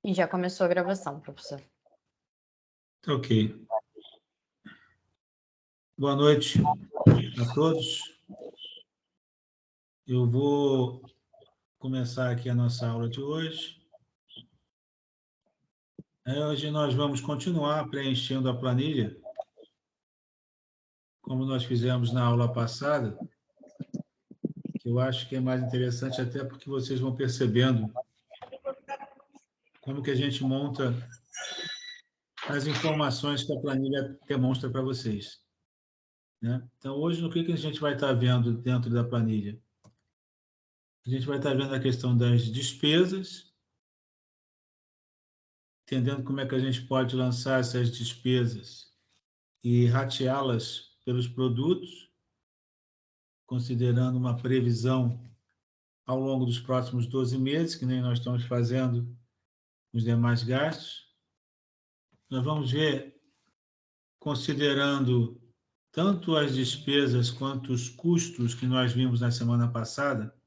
E já começou a gravação, professor. Ok. Boa noite a todos. Eu vou começar aqui a nossa aula de hoje. Hoje nós vamos continuar preenchendo a planilha, como nós fizemos na aula passada, que eu acho que é mais interessante até porque vocês vão percebendo como que a gente monta as informações que a planilha demonstra para vocês, né? Então, hoje, o que a gente vai estar vendo dentro da planilha? A gente vai estar vendo a questão das despesas, entendendo como é que a gente pode lançar essas despesas e rateá-las pelos produtos, considerando uma previsão ao longo dos próximos 12 meses, que nem nós estamos fazendo os demais gastos. Nós vamos ver, considerando tanto as despesas quanto os custos que nós vimos na semana passada,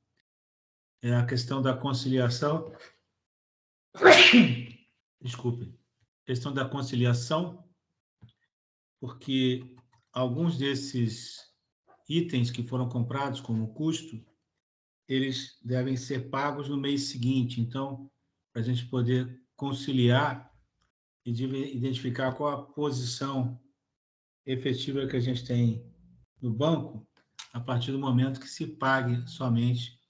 a questão da conciliação. Desculpe. Questão da conciliação, porque alguns desses itens que foram comprados como custo, eles devem ser pagos no mês seguinte. Então, para a gente poder conciliar e identificar qual a posição efetiva que a gente tem no banco, a partir do momento que se pague somente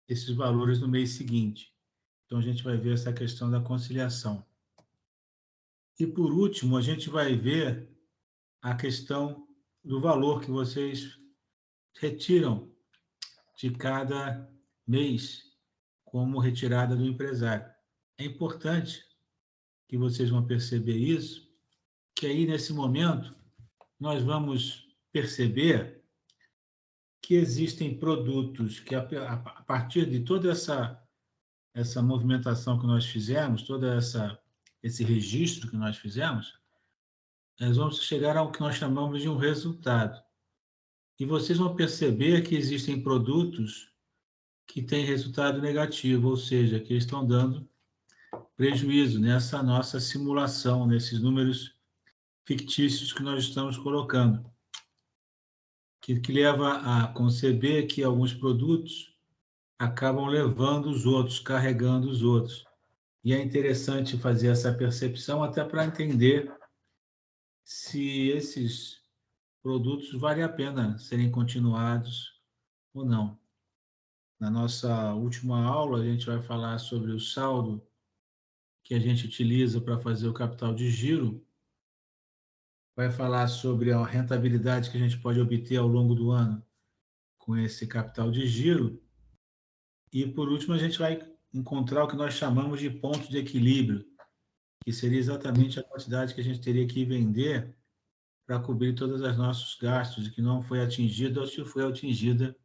esses valores no mês seguinte. Então, a gente vai ver essa questão da conciliação. E, por último, a gente vai ver a questão do valor que vocês retiram de cada mês como retirada do empresário. É importante que vocês vão perceber isso, que aí, nesse momento, nós vamos perceber que existem produtos que, a partir de toda essa movimentação que nós fizemos, esse registro que nós fizemos, nós vamos chegar ao que nós chamamos de um resultado. E vocês vão perceber que existem produtos que têm resultado negativo, ou seja, que estão dando prejuízo nessa nossa simulação, nesses números fictícios que nós estamos colocando, que leva a conceber que alguns produtos acabam levando os outros, carregando os outros. E é interessante fazer essa percepção até para entender se esses produtos vale a pena serem continuados ou não. Na nossa última aula, a gente vai falar sobre o saldo que a gente utiliza para fazer o capital de giro, vai falar sobre a rentabilidade que a gente pode obter ao longo do ano com esse capital de giro, e, por último, a gente vai encontrar o que nós chamamos de ponto de equilíbrio, que seria exatamente a quantidade que a gente teria que vender para cobrir todos os nossos gastos e que não foi atingida ou se foi atingida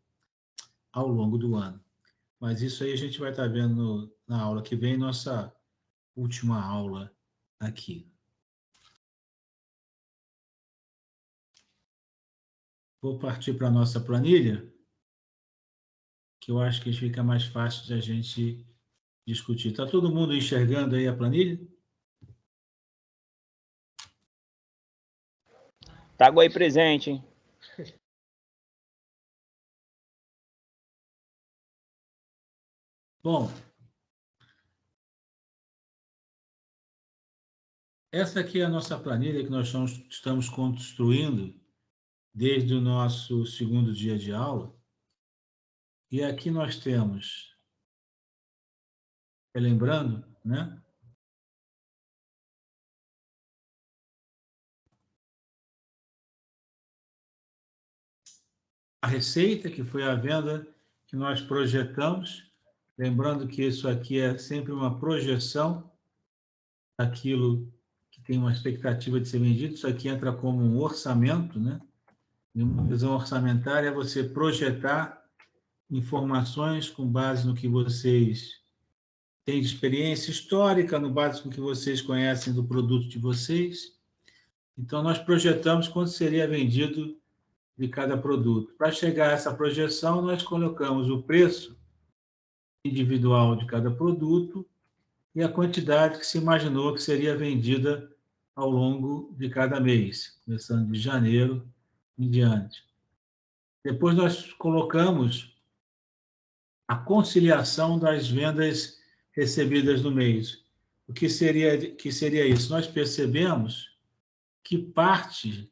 ao longo do ano. Mas isso aí a gente vai estar vendo na aula que vem, nossa última aula aqui. Vou partir para a nossa planilha, que eu acho que fica mais fácil de a gente discutir. Está todo mundo enxergando aí a planilha? Trago aí presente, hein? Bom, essa aqui é a nossa planilha que nós estamos construindo desde o nosso segundo dia de aula. E aqui nós temos, lembrando, né? A receita, que foi a venda que nós projetamos. Lembrando que isso aqui é sempre uma projeção daquilo que tem uma expectativa de ser vendido. Isso aqui entra como um orçamento, né? E uma visão orçamentária é você projetar informações com base no que vocês têm de experiência histórica, no base no que vocês conhecem do produto de vocês. Então, nós projetamos quanto seria vendido de cada produto. Para chegar a essa projeção, nós colocamos o preço individual de cada produto e a quantidade que se imaginou que seria vendida ao longo de cada mês, começando de janeiro em diante. Depois nós colocamos a conciliação das vendas recebidas no mês. O que seria isso? Nós percebemos que parte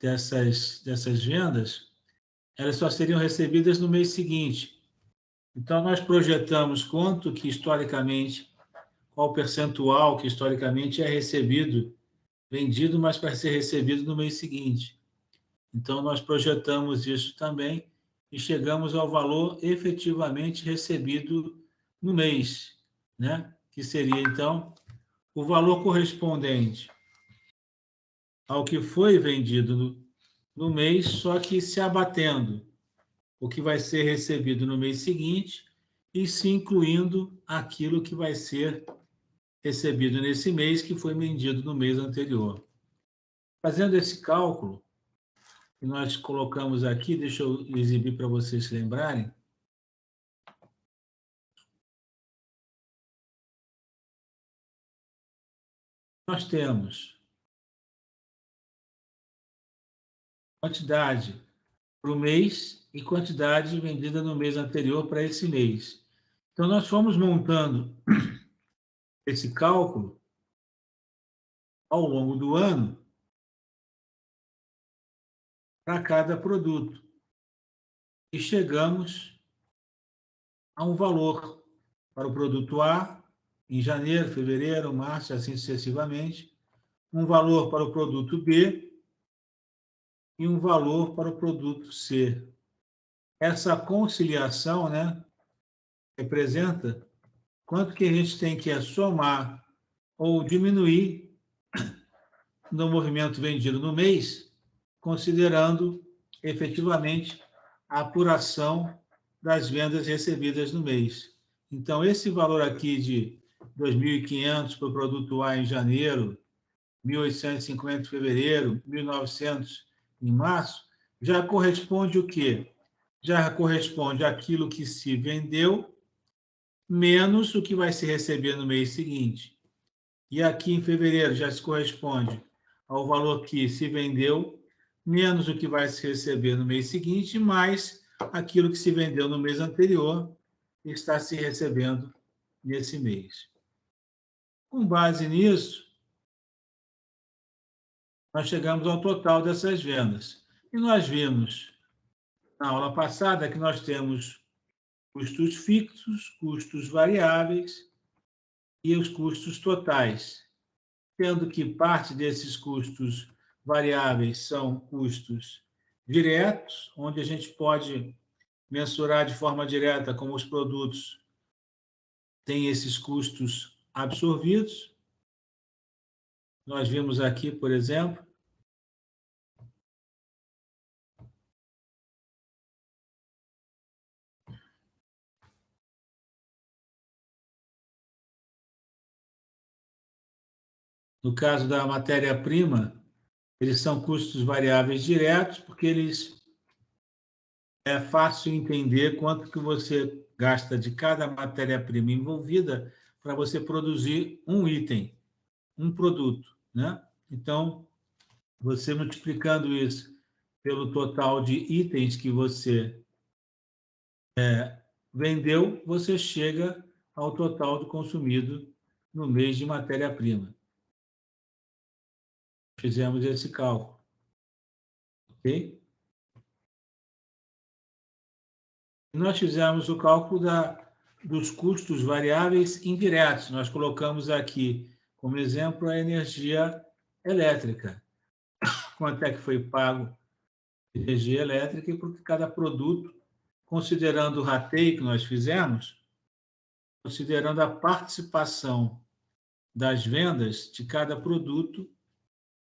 dessas vendas elas só seriam recebidas no mês seguinte. Então, nós projetamos quanto que, historicamente, qual percentual que, historicamente, é recebido, vendido, mas para ser recebido no mês seguinte. Então, nós projetamos isso também e chegamos ao valor efetivamente recebido no mês, né? Que seria, então, o valor correspondente ao que foi vendido no mês, só que se abatendo o que vai ser recebido no mês seguinte e se incluindo aquilo que vai ser recebido nesse mês que foi vendido no mês anterior. Fazendo esse cálculo, que nós colocamos aqui, deixa eu exibir para vocês se lembrarem. Nós temos quantidade para o mês e quantidade vendida no mês anterior para esse mês. Então, nós fomos montando esse cálculo ao longo do ano para cada produto. E chegamos a um valor para o produto A, em janeiro, fevereiro, março, assim sucessivamente, um valor para o produto B e um valor para o produto C. Essa conciliação, né, representa quanto que a gente tem que somar ou diminuir no movimento vendido no mês, considerando efetivamente a apuração das vendas recebidas no mês. Então, esse valor aqui de 2.500 para o produto A em janeiro, 1.850 em fevereiro, 1.900 em março, já corresponde o quê? Já corresponde àquilo que se vendeu, menos o que vai se receber no mês seguinte. E aqui em fevereiro já se corresponde ao valor que se vendeu, menos o que vai se receber no mês seguinte, mais aquilo que se vendeu no mês anterior e está se recebendo nesse mês. Com base nisso, nós chegamos ao total dessas vendas. E nós vimos na aula passada que nós temos custos fixos, custos variáveis e os custos totais, sendo que parte desses custos variáveis são custos diretos, onde a gente pode mensurar de forma direta como os produtos têm esses custos absorvidos. Nós vimos aqui, por exemplo, no caso da matéria-prima, eles são custos variáveis diretos, porque é fácil entender quanto que você gasta de cada matéria-prima envolvida para você produzir um item, um produto, né? Então, você multiplicando isso pelo total de itens que você vendeu, você chega ao total do consumido no mês de matéria-prima. Fizemos esse cálculo, ok? Nós fizemos o cálculo dos custos variáveis indiretos. Nós colocamos aqui, como exemplo, a energia elétrica. Quanto é que foi pago de energia elétrica e por cada produto, considerando o rateio que nós fizemos, considerando a participação das vendas de cada produto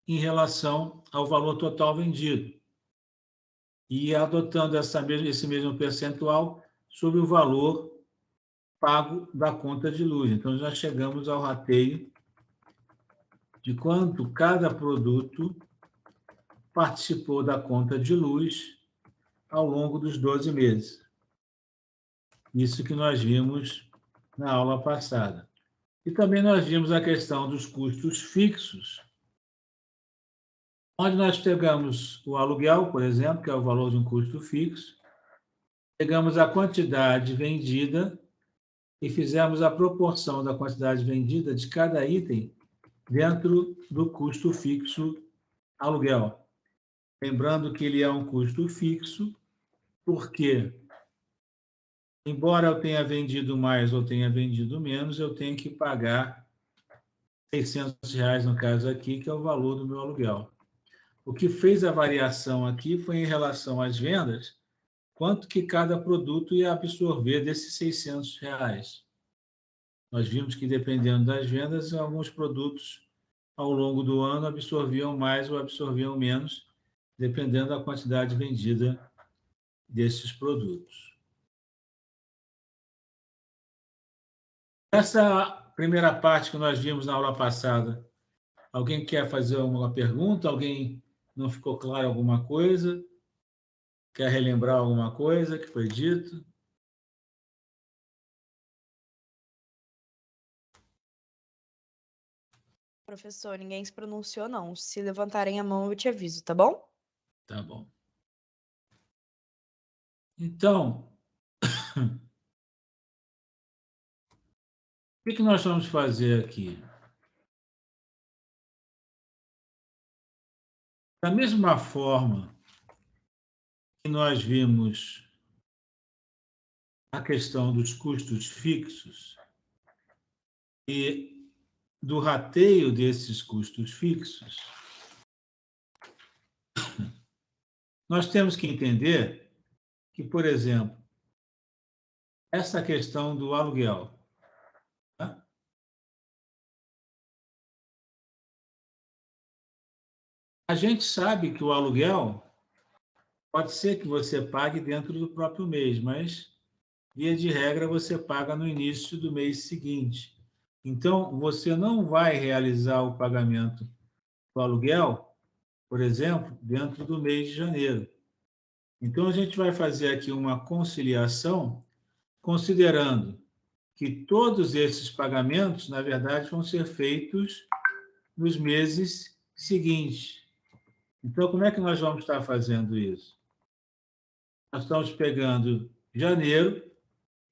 em relação ao valor total vendido. E adotando esse mesmo percentual sobre o valor pago da conta de luz. Então, já chegamos ao rateio de quanto cada produto participou da conta de luz ao longo dos 12 meses. Isso que nós vimos na aula passada. E também nós vimos a questão dos custos fixos, onde nós pegamos o aluguel, por exemplo, que é o valor de um custo fixo, pegamos a quantidade vendida e fizemos a proporção da quantidade vendida de cada item dentro do custo fixo aluguel. Lembrando que ele é um custo fixo, porque, embora eu tenha vendido mais ou tenha vendido menos, eu tenho que pagar R$600, no caso aqui, que é o valor do meu aluguel. O que fez a variação aqui foi em relação às vendas, quanto que cada produto ia absorver desses R$600. Nós vimos que, dependendo das vendas, alguns produtos, ao longo do ano, absorviam mais ou absorviam menos, dependendo da quantidade vendida desses produtos. Essa primeira parte que nós vimos na aula passada, alguém quer fazer uma pergunta? Alguém não ficou claro alguma coisa? Quer relembrar alguma coisa que foi dito? Professor, ninguém se pronunciou, não. Se levantarem a mão, eu te aviso, tá bom? Tá bom. Então, o que nós vamos fazer aqui? Da mesma forma que nós vimos a questão dos custos fixos e do rateio desses custos fixos, nós temos que entender que, por exemplo, essa questão do aluguel, tá? A gente sabe que o aluguel pode ser que você pague dentro do próprio mês, mas, via de regra, você paga no início do mês seguinte. Então, você não vai realizar o pagamento do aluguel, por exemplo, dentro do mês de janeiro. Então, a gente vai fazer aqui uma conciliação, considerando que todos esses pagamentos, na verdade, vão ser feitos nos meses seguintes. Então, como é que nós vamos estar fazendo isso? Nós estamos pegando janeiro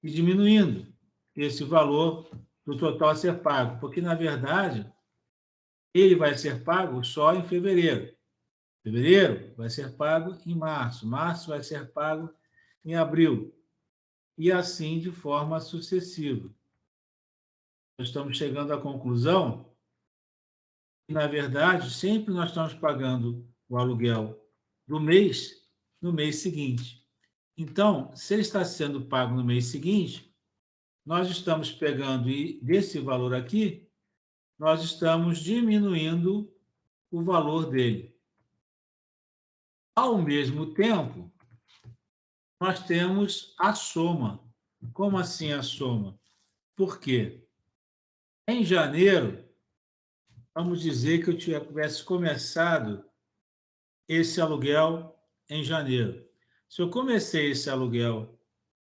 e diminuindo esse valor do total a ser pago, porque, na verdade, ele vai ser pago só em fevereiro. Fevereiro vai ser pago em março, março vai ser pago em abril, e assim de forma sucessiva. Nós estamos chegando à conclusão que, na verdade, sempre nós estamos pagando o aluguel do mês no mês seguinte. Então, se ele está sendo pago no mês seguinte, nós estamos pegando, e desse valor aqui, nós estamos diminuindo o valor dele. Ao mesmo tempo, nós temos a soma. Como assim a soma? Por quê? Em janeiro, vamos dizer que eu tivesse começado esse aluguel em janeiro. Se eu comecei esse aluguel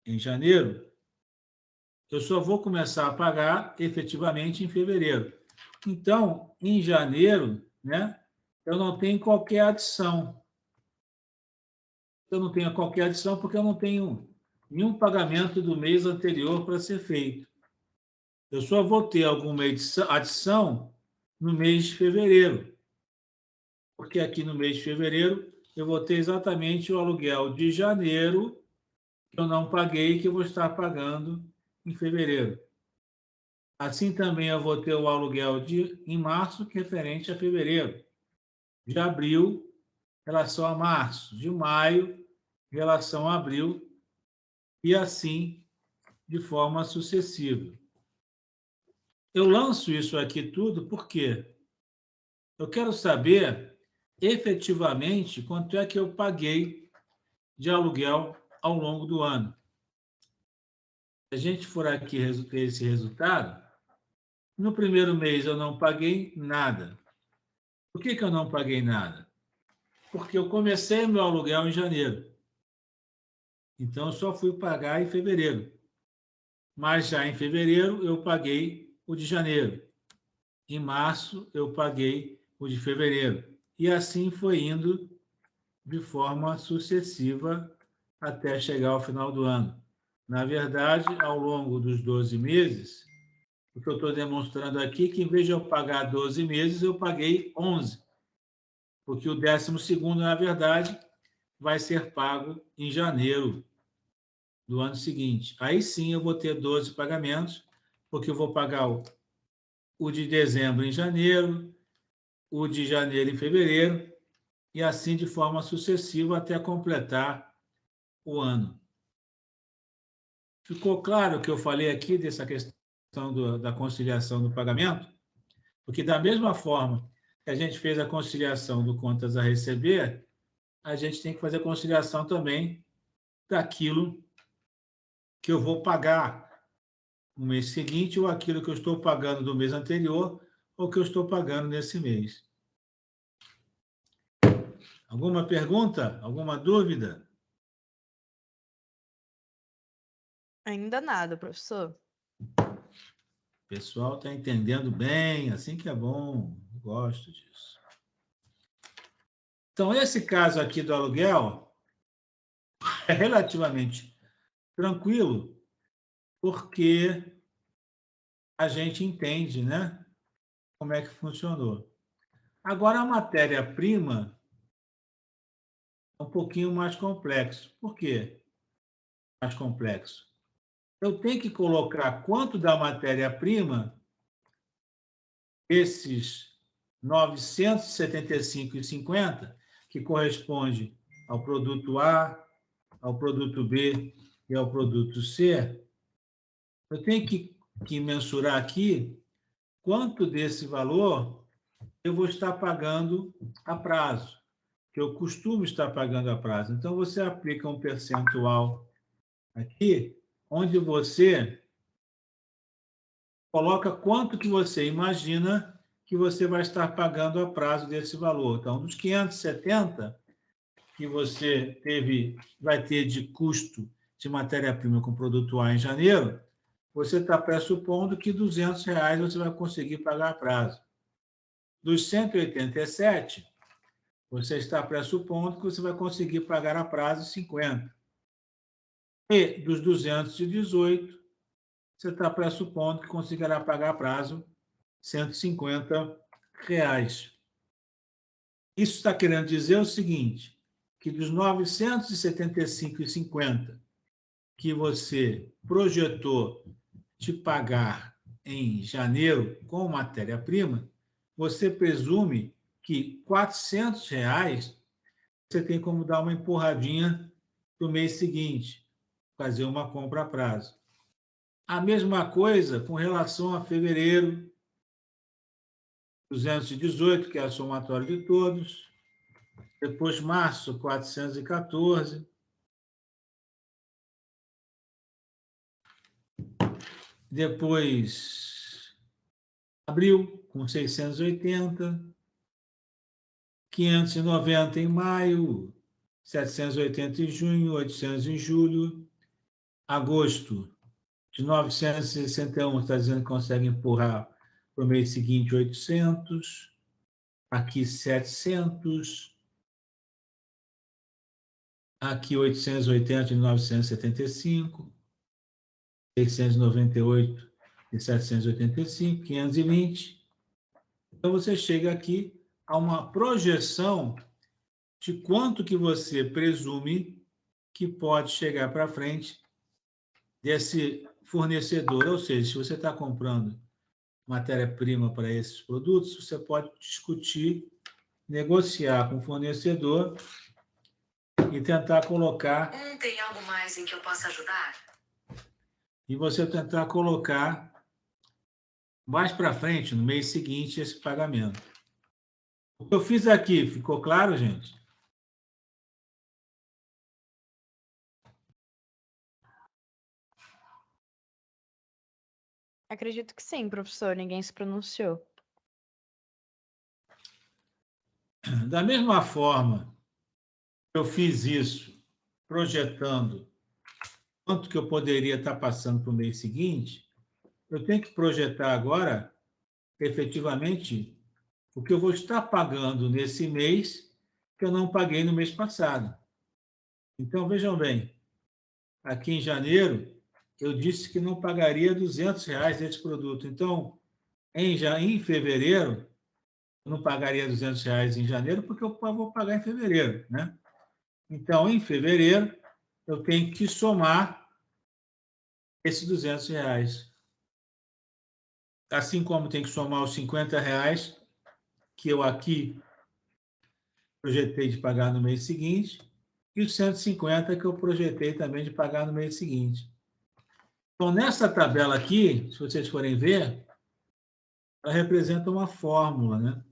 em janeiro, eu só vou começar a pagar efetivamente em fevereiro. Então, em janeiro, né, eu não tenho qualquer adição. Eu não tenho qualquer adição porque eu não tenho nenhum pagamento do mês anterior para ser feito. Eu só vou ter alguma adição no mês de fevereiro, porque aqui no mês de fevereiro eu vou ter exatamente o aluguel de janeiro que eu não paguei, que eu vou estar pagando em fevereiro. Assim também eu vou ter o aluguel em março, que é referente a fevereiro, de abril, em relação a março, de maio, em relação a abril, e assim de forma sucessiva. Eu lanço isso aqui tudo porque eu quero saber efetivamente quanto é que eu paguei de aluguel ao longo do ano. Se a gente for aqui ter esse resultado, no primeiro mês eu não paguei nada. Por que eu não paguei nada? Porque eu comecei meu aluguel em janeiro. Então, eu só fui pagar em fevereiro. Mas já em fevereiro eu paguei o de janeiro. Em março, eu paguei o de fevereiro. E assim foi indo de forma sucessiva até chegar ao final do ano. Na verdade, ao longo dos 12 meses, o que eu estou demonstrando aqui é que, em vez de eu pagar 12 meses, eu paguei 11. Porque o 12º, na verdade, vai ser pago em janeiro do ano seguinte. Aí sim eu vou ter 12 pagamentos, porque eu vou pagar o de dezembro em janeiro, o de janeiro em fevereiro, e assim de forma sucessiva até completar o ano. Ficou claro o que eu falei aqui dessa questão da conciliação do pagamento? Porque da mesma forma que a gente fez a conciliação do contas a receber, a gente tem que fazer a conciliação também daquilo que eu vou pagar no mês seguinte, ou aquilo que eu estou pagando do mês anterior, ou que eu estou pagando nesse mês. Alguma pergunta? Alguma dúvida? Ainda nada, professor. O pessoal está entendendo bem, assim que é bom, eu gosto disso. Então, esse caso aqui do aluguel é relativamente tranquilo, porque a gente entende, né, como é que funcionou. Agora, a matéria-prima é um pouquinho mais complexo. Por quê? Mais complexo. Eu tenho que colocar quanto da matéria-prima esses 975,50, que corresponde ao produto A, ao produto B e ao produto C, eu tenho que mensurar aqui quanto desse valor eu vou estar pagando a prazo, que eu costumo estar pagando a prazo. Então, você aplica um percentual aqui, onde você coloca quanto que você imagina que você vai estar pagando a prazo desse valor. Então, dos 570 que você vai ter de custo de matéria-prima com produto A em janeiro, você está pressupondo que R$200 você vai conseguir pagar a prazo. Dos 187, você está pressupondo que você vai conseguir pagar a prazo 50. E dos 218, você está pressupondo que conseguirá pagar a prazo R$150. Isso está querendo dizer o seguinte, que dos 975,50 que você projetou de pagar em janeiro com matéria-prima, você presume que R$400 você tem como dar uma empurradinha no mês seguinte, fazer uma compra a prazo. A mesma coisa com relação a fevereiro, 218, que é a somatória de todos. Depois, março, 414. Depois, abril, com 680. 590 em maio. 780 em junho. 800 em julho. Agosto, de 961, está dizendo que consegue empurrar para o mês seguinte 800. Aqui, 700. Aqui, 880 de 975. 698 de 785, 520. Então, você chega aqui a uma projeção de quanto que você presume que pode chegar para frente desse fornecedor. Ou seja, se você está comprando matéria-prima para esses produtos, você pode discutir, negociar com o fornecedor e tentar colocar... Tem algo mais em que eu possa ajudar? E você tentar colocar mais para frente, no mês seguinte, esse pagamento. O que eu fiz aqui, ficou claro, gente? Acredito que sim, professor. Ninguém se pronunciou. Da mesma forma que eu fiz isso, projetando quanto que eu poderia estar passando para o mês seguinte, eu tenho que projetar agora, efetivamente, o que eu vou estar pagando nesse mês que eu não paguei no mês passado. Então, vejam bem, aqui em janeiro, eu disse que não pagaria R$200 desse produto. Então, em fevereiro, eu não pagaria R$200 em janeiro, porque eu vou pagar em fevereiro, né? Então, em fevereiro, eu tenho que somar esses R$200. Assim como tem que somar os R$50 que eu aqui projetei de pagar no mês seguinte, e os 150 que eu projetei também de pagar no mês seguinte. Então, nessa tabela aqui, se vocês forem ver, ela representa uma fórmula, né?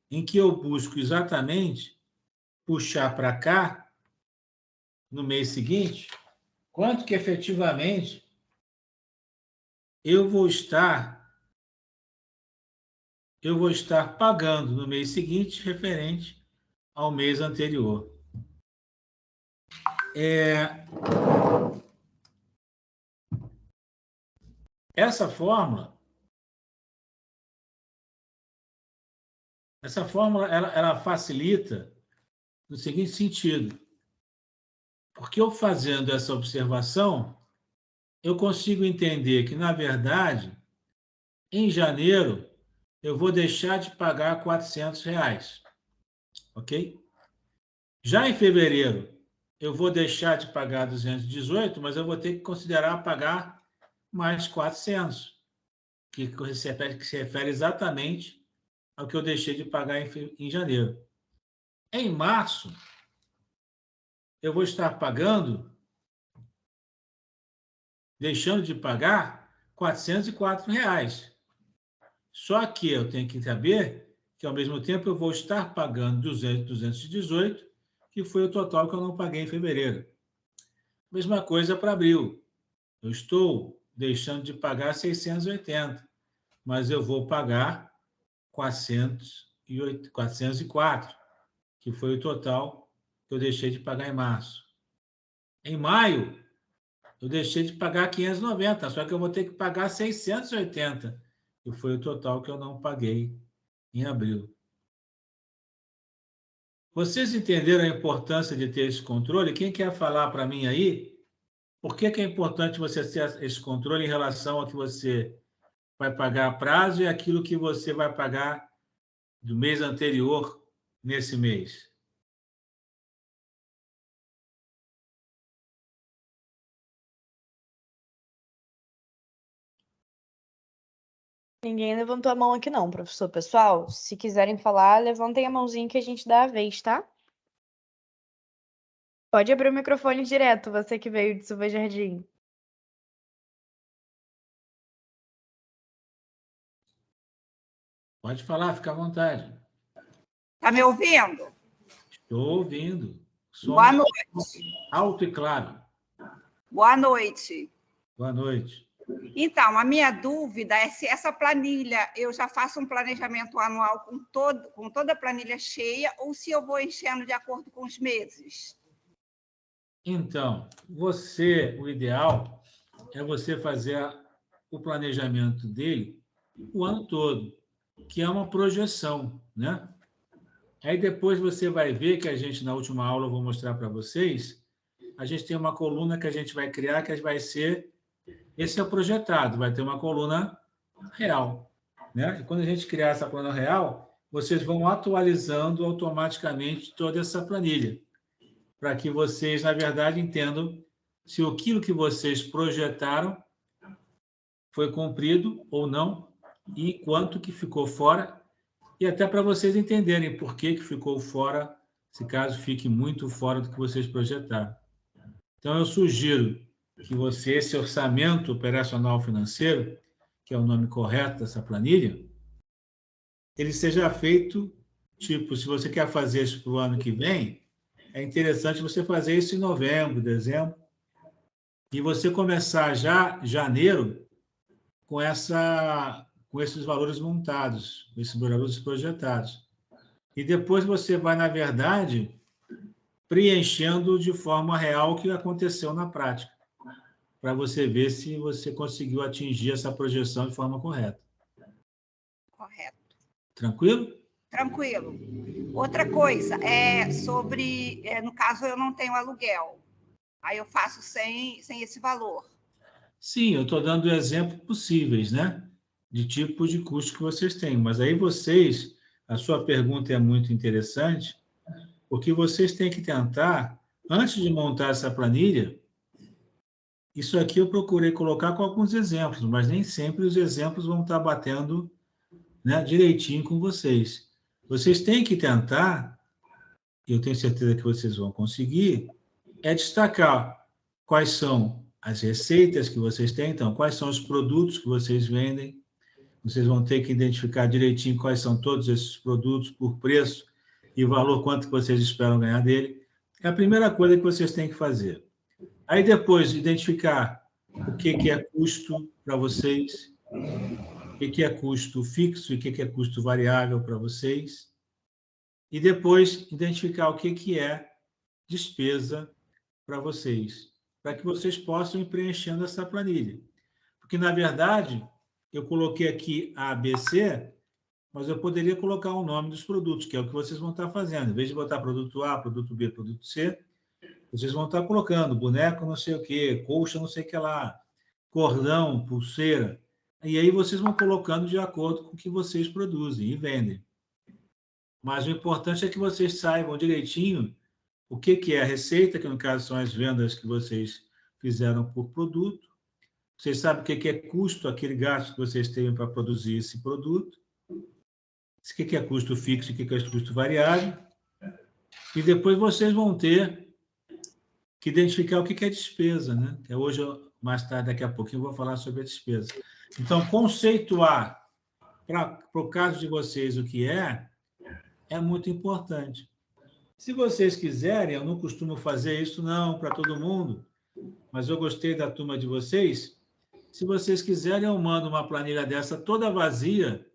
Em que eu busco exatamente puxar para cá, no mês seguinte, quanto que efetivamente eu vou estar pagando no mês seguinte referente ao mês anterior. Essa fórmula ela facilita no seguinte sentido, porque eu fazendo essa observação, eu consigo entender que, na verdade, em janeiro, eu vou deixar de pagar R$400, ok? Já em fevereiro, eu vou deixar de pagar 218, mas eu vou ter que considerar pagar mais 400, que se refere exatamente ao que eu deixei de pagar em janeiro. Em março, eu vou estar pagando, deixando de pagar R$404. Só que eu tenho que saber que, ao mesmo tempo, eu vou estar pagando 218, que foi o total que eu não paguei em fevereiro. Mesma coisa para abril. Eu estou deixando de pagar 680, mas eu vou pagar 404, que foi o total que eu deixei de pagar em março. Em maio, eu deixei de pagar 590, só que eu vou ter que pagar 680, que foi o total que eu não paguei em abril. Vocês entenderam a importância de ter esse controle? Quem quer falar para mim aí? Por que é importante você ter esse controle em relação ao que você vai pagar a prazo e aquilo que você vai pagar do mês anterior nesse mês? Ninguém levantou a mão aqui não, professor. Pessoal, se quiserem falar, levantem a mãozinha que a gente dá a vez, tá? Pode abrir o microfone direto, você que veio de Silva Jardim. Pode falar, fica à vontade. Tá me ouvindo? Estou ouvindo. Boa noite. Alto e claro. Boa noite. Boa noite. Então, a minha dúvida é se essa planilha, eu já faço um planejamento anual com toda a planilha cheia ou se eu vou enchendo de acordo com os meses. Então, o ideal é você fazer o planejamento dele o ano todo, que é uma projeção, né? Aí depois você vai ver que a gente, na última aula, eu vou mostrar para vocês, a gente tem uma coluna que a gente vai criar, que vai ser, esse é o projetado, vai ter uma coluna real, né? E quando a gente criar essa coluna real, vocês vão atualizando automaticamente toda essa planilha, para que vocês, na verdade, entendam se aquilo que vocês projetaram foi cumprido ou não, e quanto que ficou fora, e até para vocês entenderem por que ficou fora, se caso fique muito fora do que vocês projetaram. Então, eu sugiro que você, esse orçamento operacional financeiro, que é o nome correto dessa planilha, ele seja feito, tipo, se você quer fazer isso para o ano que vem, é interessante você fazer isso em novembro, dezembro, e você começar já janeiro com esses valores montados, esses valores projetados. E depois você vai, na verdade, preenchendo de forma real o que aconteceu na prática. para você ver se você conseguiu atingir essa projeção de forma correta. Correto. Tranquilo? Tranquilo. Outra coisa, no caso, eu não tenho aluguel. Aí eu faço sem esse valor. Sim, eu estou dando exemplos possíveis, né? De tipos de custo que vocês têm. Mas aí vocês, a sua pergunta é muito interessante, porque vocês têm que tentar, antes de montar essa planilha, isso aqui eu procurei colocar com alguns exemplos, mas nem sempre os exemplos vão estar batendo, né, direitinho com vocês. Vocês têm que tentar, eu tenho certeza que vocês vão conseguir, destacar quais são as receitas que vocês têm, então, quais são os produtos que vocês vendem. Vocês vão ter que identificar direitinho quais são todos esses produtos, por preço e valor, quanto que vocês esperam ganhar dele. É a primeira coisa que vocês têm que fazer. Aí depois, identificar o que é custo para vocês, o que é custo fixo e o que é custo variável para vocês. E depois, identificar o que é despesa para vocês, para que vocês possam ir preenchendo essa planilha. Porque, na verdade, eu coloquei aqui A, B, C, mas eu poderia colocar o nome dos produtos, que é o que vocês vão estar fazendo. Em vez de botar produto A, produto B, produto C, vocês vão estar colocando boneco não sei o quê, colcha não sei o que lá, cordão, pulseira. E aí vocês vão colocando de acordo com o que vocês produzem e vendem. Mas o importante é que vocês saibam direitinho o que é a receita, que no caso são as vendas que vocês fizeram por produto. Vocês sabem o que é custo, aquele gasto que vocês têm para produzir esse produto. O que é custo fixo e o que é custo variável. E depois vocês vão ter que identificar o que é despesa, né? Que hoje, mais tarde, daqui a pouquinho, eu vou falar sobre a despesa. Então, conceituar, para o caso de vocês, o que é muito importante. Se vocês quiserem, eu não costumo fazer isso, não, para todo mundo, mas eu gostei da turma de vocês. Se vocês quiserem, eu mando uma planilha dessa toda vazia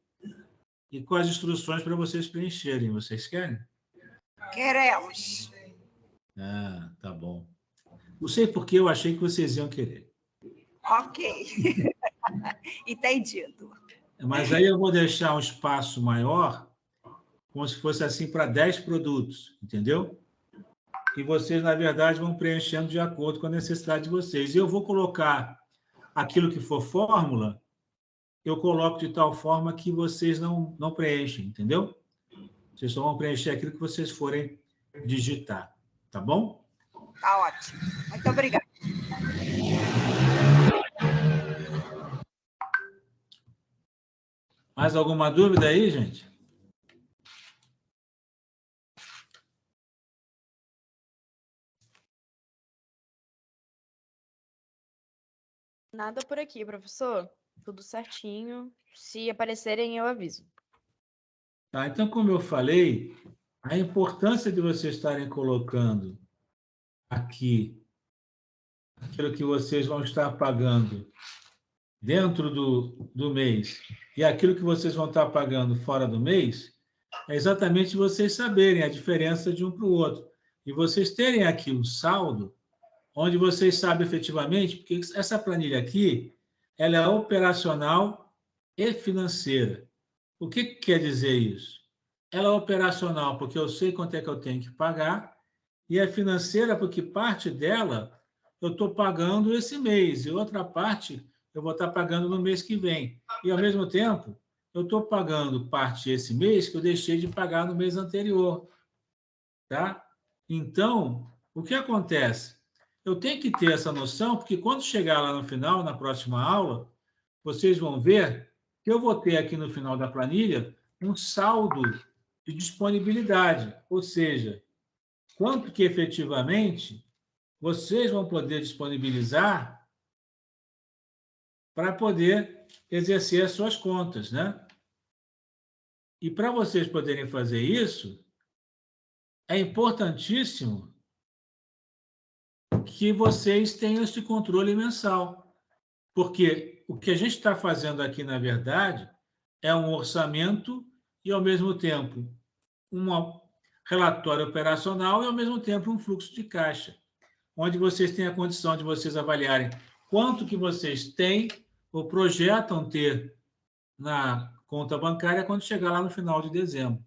e com as instruções para vocês preencherem. Vocês querem? Queremos. Ah, tá bom. Não sei porque eu achei que vocês iam querer. Ok. Entendido. Mas aí eu vou deixar um espaço maior, como se fosse assim para 10 produtos, entendeu? E vocês, na verdade, vão preenchendo de acordo com a necessidade de vocês. E eu vou colocar aquilo que for fórmula, eu coloco de tal forma que vocês não preenchem, entendeu? Vocês só vão preencher aquilo que vocês forem digitar, tá bom? Tá ótimo. Muito obrigada. Mais alguma dúvida aí, gente? Nada por aqui, professor. Tudo certinho. Se aparecerem, eu aviso. Tá, então, como eu falei, a importância de vocês estarem colocando aqui aquilo que vocês vão estar pagando dentro do mês e aquilo que vocês vão estar pagando fora do mês, é exatamente vocês saberem a diferença de um para o outro. E vocês terem aqui um saldo onde vocês sabem efetivamente, porque essa planilha aqui, ela é operacional e financeira. O que quer dizer isso? Ela é operacional porque eu sei quanto é que eu tenho que pagar, e é financeira porque parte dela eu estou pagando esse mês, e outra parte eu vou estar pagando no mês que vem. E, ao mesmo tempo, eu estou pagando parte esse mês que eu deixei de pagar no mês anterior. Tá? Então, o que acontece? Eu tenho que ter essa noção, porque quando chegar lá no final, na próxima aula, vocês vão ver que eu vou ter aqui no final da planilha um saldo de disponibilidade, ou seja, quanto que efetivamente vocês vão poder disponibilizar para poder exercer as suas contas, né? E para vocês poderem fazer isso, é importantíssimo que vocês tenham esse controle mensal, porque o que a gente está fazendo aqui, na verdade, é um orçamento e, ao mesmo tempo, um relatório operacional e, ao mesmo tempo, um fluxo de caixa, onde vocês têm a condição de vocês avaliarem quanto que vocês têm ou projetam ter na conta bancária quando chegar lá no final de dezembro.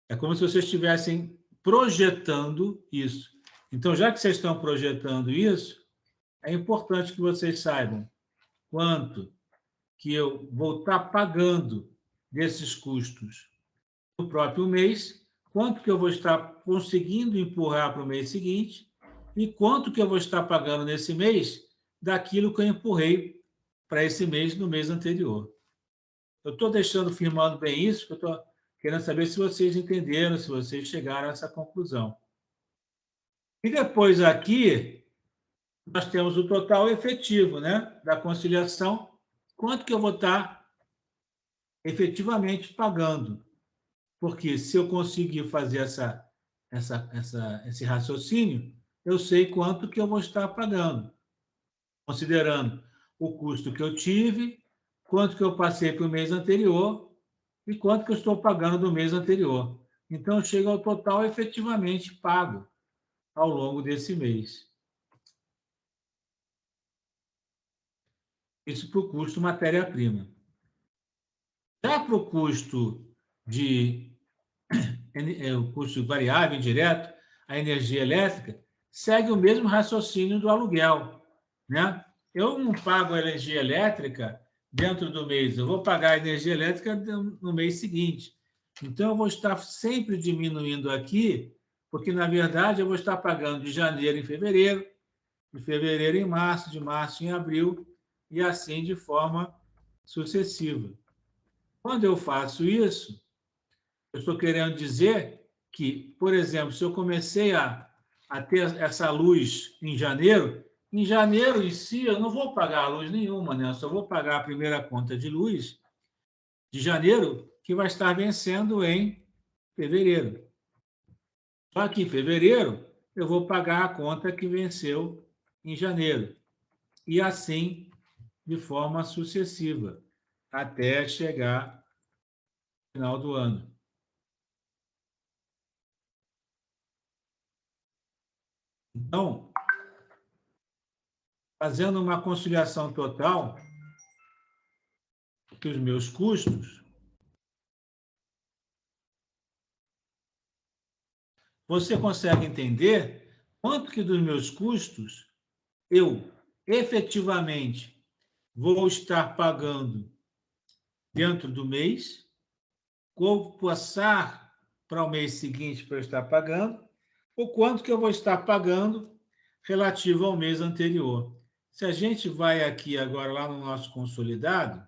É como se vocês estivessem projetando isso. Então, já que vocês estão projetando isso, é importante que vocês saibam quanto que eu vou estar pagando desses custos no próprio mês, quanto que eu vou estar conseguindo empurrar para o mês seguinte e quanto que eu vou estar pagando nesse mês daquilo que eu empurrei para esse mês no mês anterior. Eu estou firmando bem isso, porque eu estou querendo saber se vocês entenderam, se vocês chegaram a essa conclusão. E depois aqui, nós temos o total efetivo, né, da conciliação, quanto que eu vou estar efetivamente pagando. Porque se eu conseguir fazer esse raciocínio, eu sei quanto que eu vou estar pagando, considerando o custo que eu tive, quanto que eu passei para o mês anterior e quanto que eu estou pagando do mês anterior. Então, eu chego ao total efetivamente pago ao longo desse mês. Isso para o custo matéria-prima. Já para o custo o custo variável, indireto, a energia elétrica, segue o mesmo raciocínio do aluguel, né? Eu não pago a energia elétrica dentro do mês, eu vou pagar a energia elétrica no mês seguinte. Então, eu vou estar sempre diminuindo aqui, porque, na verdade, eu vou estar pagando de janeiro em fevereiro, de fevereiro em março, de março em abril, e assim de forma sucessiva. Quando eu faço isso, eu estou querendo dizer que, por exemplo, se eu comecei a ter essa luz em janeiro em si, eu não vou pagar luz nenhuma, né? Eu só vou pagar a primeira conta de luz de janeiro, que vai estar vencendo em fevereiro. Só que em fevereiro, eu vou pagar a conta que venceu em janeiro. E assim, de forma sucessiva, até chegar no final do ano. Então, fazendo uma conciliação total dos meus custos, você consegue entender quanto que dos meus custos eu efetivamente vou estar pagando dentro do mês, vou passar para o mês seguinte para eu estar pagando, o quanto que eu vou estar pagando relativo ao mês anterior. Se a gente vai aqui agora lá no nosso consolidado,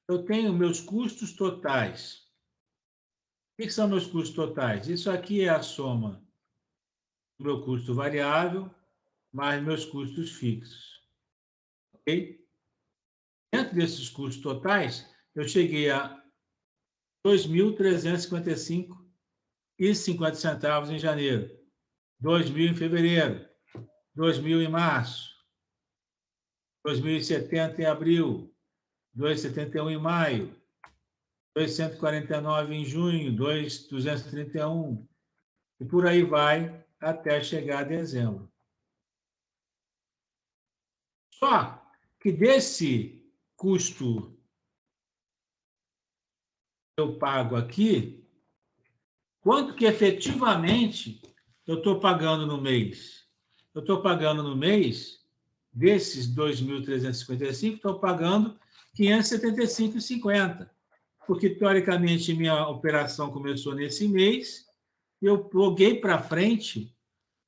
eu tenho meus custos totais. O que são meus custos totais? Isso aqui é a soma do meu custo variável mais meus custos fixos. Ok? Dentro desses custos totais, eu cheguei a R$ 2.355,50 em janeiro, R$ 2.000 em fevereiro, R$ 2.000 em março, R$ 2.070 em abril, R$ 2.071 em maio, R$ 249 em junho, R$ 231, e por aí vai até chegar a dezembro. Só que desse custo que eu pago aqui, quanto que efetivamente eu estou pagando no mês? Eu estou pagando no mês, desses 2.355, estou pagando R$ 575,50, porque, teoricamente, minha operação começou nesse mês, eu joguei para frente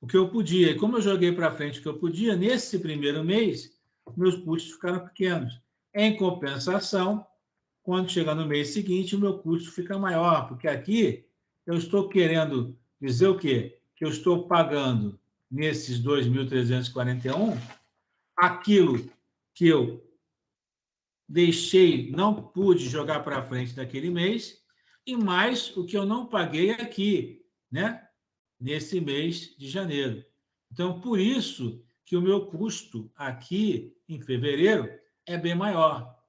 o que eu podia. E como eu joguei para frente o que eu podia, nesse primeiro mês, meus custos ficaram pequenos. Em compensação, quando chegar no mês seguinte, o meu custo fica maior, porque aqui eu estou querendo dizer o quê? Que eu estou pagando nesses 2.341 aquilo que eu deixei, não pude jogar para frente naquele mês, e mais o que eu não paguei aqui, né? Nesse mês de janeiro. Então, por isso que o meu custo aqui em fevereiro é bem maior.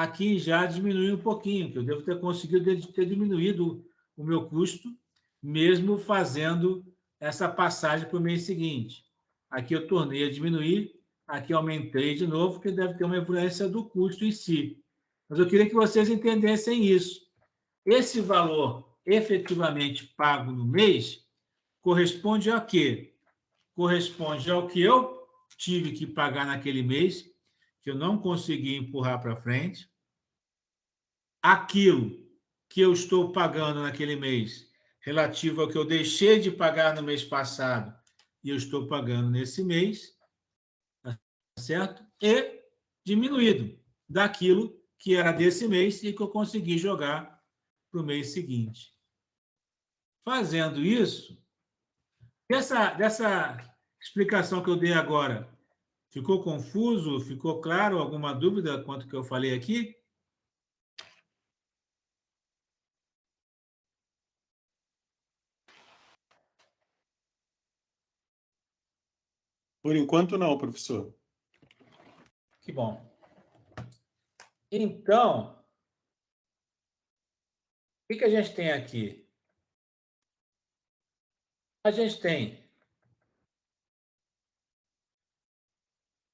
aqui já diminui um pouquinho, que eu devo ter conseguido ter diminuído o meu custo, mesmo fazendo essa passagem para o mês seguinte. Aqui eu tornei a diminuir, aqui aumentei de novo, que deve ter uma influência do custo em si. Mas eu queria que vocês entendessem isso. Esse valor efetivamente pago no mês corresponde a quê? Corresponde ao que eu tive que pagar naquele mês, que eu não consegui empurrar para frente, aquilo que eu estou pagando naquele mês, relativo ao que eu deixei de pagar no mês passado e eu estou pagando nesse mês, tá certo? E diminuído daquilo que era desse mês e que eu consegui jogar para o mês seguinte. Fazendo isso, dessa explicação que eu dei agora, ficou confuso? Ficou claro? Alguma dúvida quanto ao que eu falei aqui? Por enquanto, não, professor. Que bom. Então, o que a gente tem aqui? A gente tem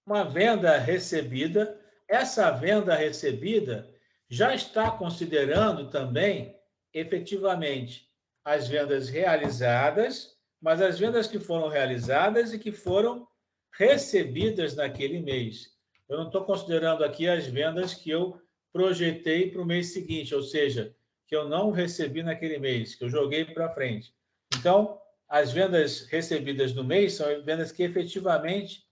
uma venda recebida. Essa venda recebida já está considerando também, efetivamente, as vendas realizadas, mas as vendas que foram realizadas e que foram recebidas naquele mês. Eu não estou considerando aqui as vendas que eu projetei para o mês seguinte, ou seja, que eu não recebi naquele mês, que eu joguei para frente. Então, as vendas recebidas no mês são vendas que efetivamente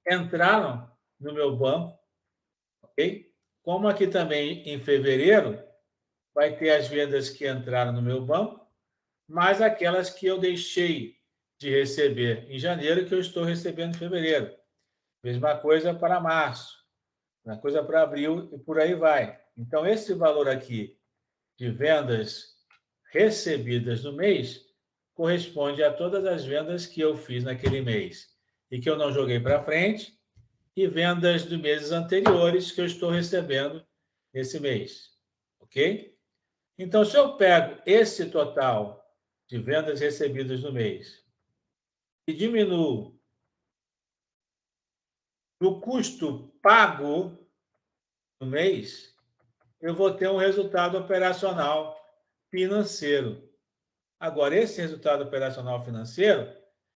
entraram no meu banco, ok? Como aqui também em fevereiro, vai ter as vendas que entraram no meu banco, mais aquelas que eu deixei de receber em janeiro, que eu estou recebendo em fevereiro. Mesma coisa para março, mesma coisa para abril e por aí vai. Então, esse valor aqui de vendas recebidas no mês corresponde a todas as vendas que eu fiz naquele mês e que eu não joguei para frente, e vendas de meses anteriores que eu estou recebendo nesse mês. Ok? Então, se eu pego esse total de vendas recebidas no mês e diminuo no custo pago no mês, eu vou ter um resultado operacional financeiro. Agora, esse resultado operacional financeiro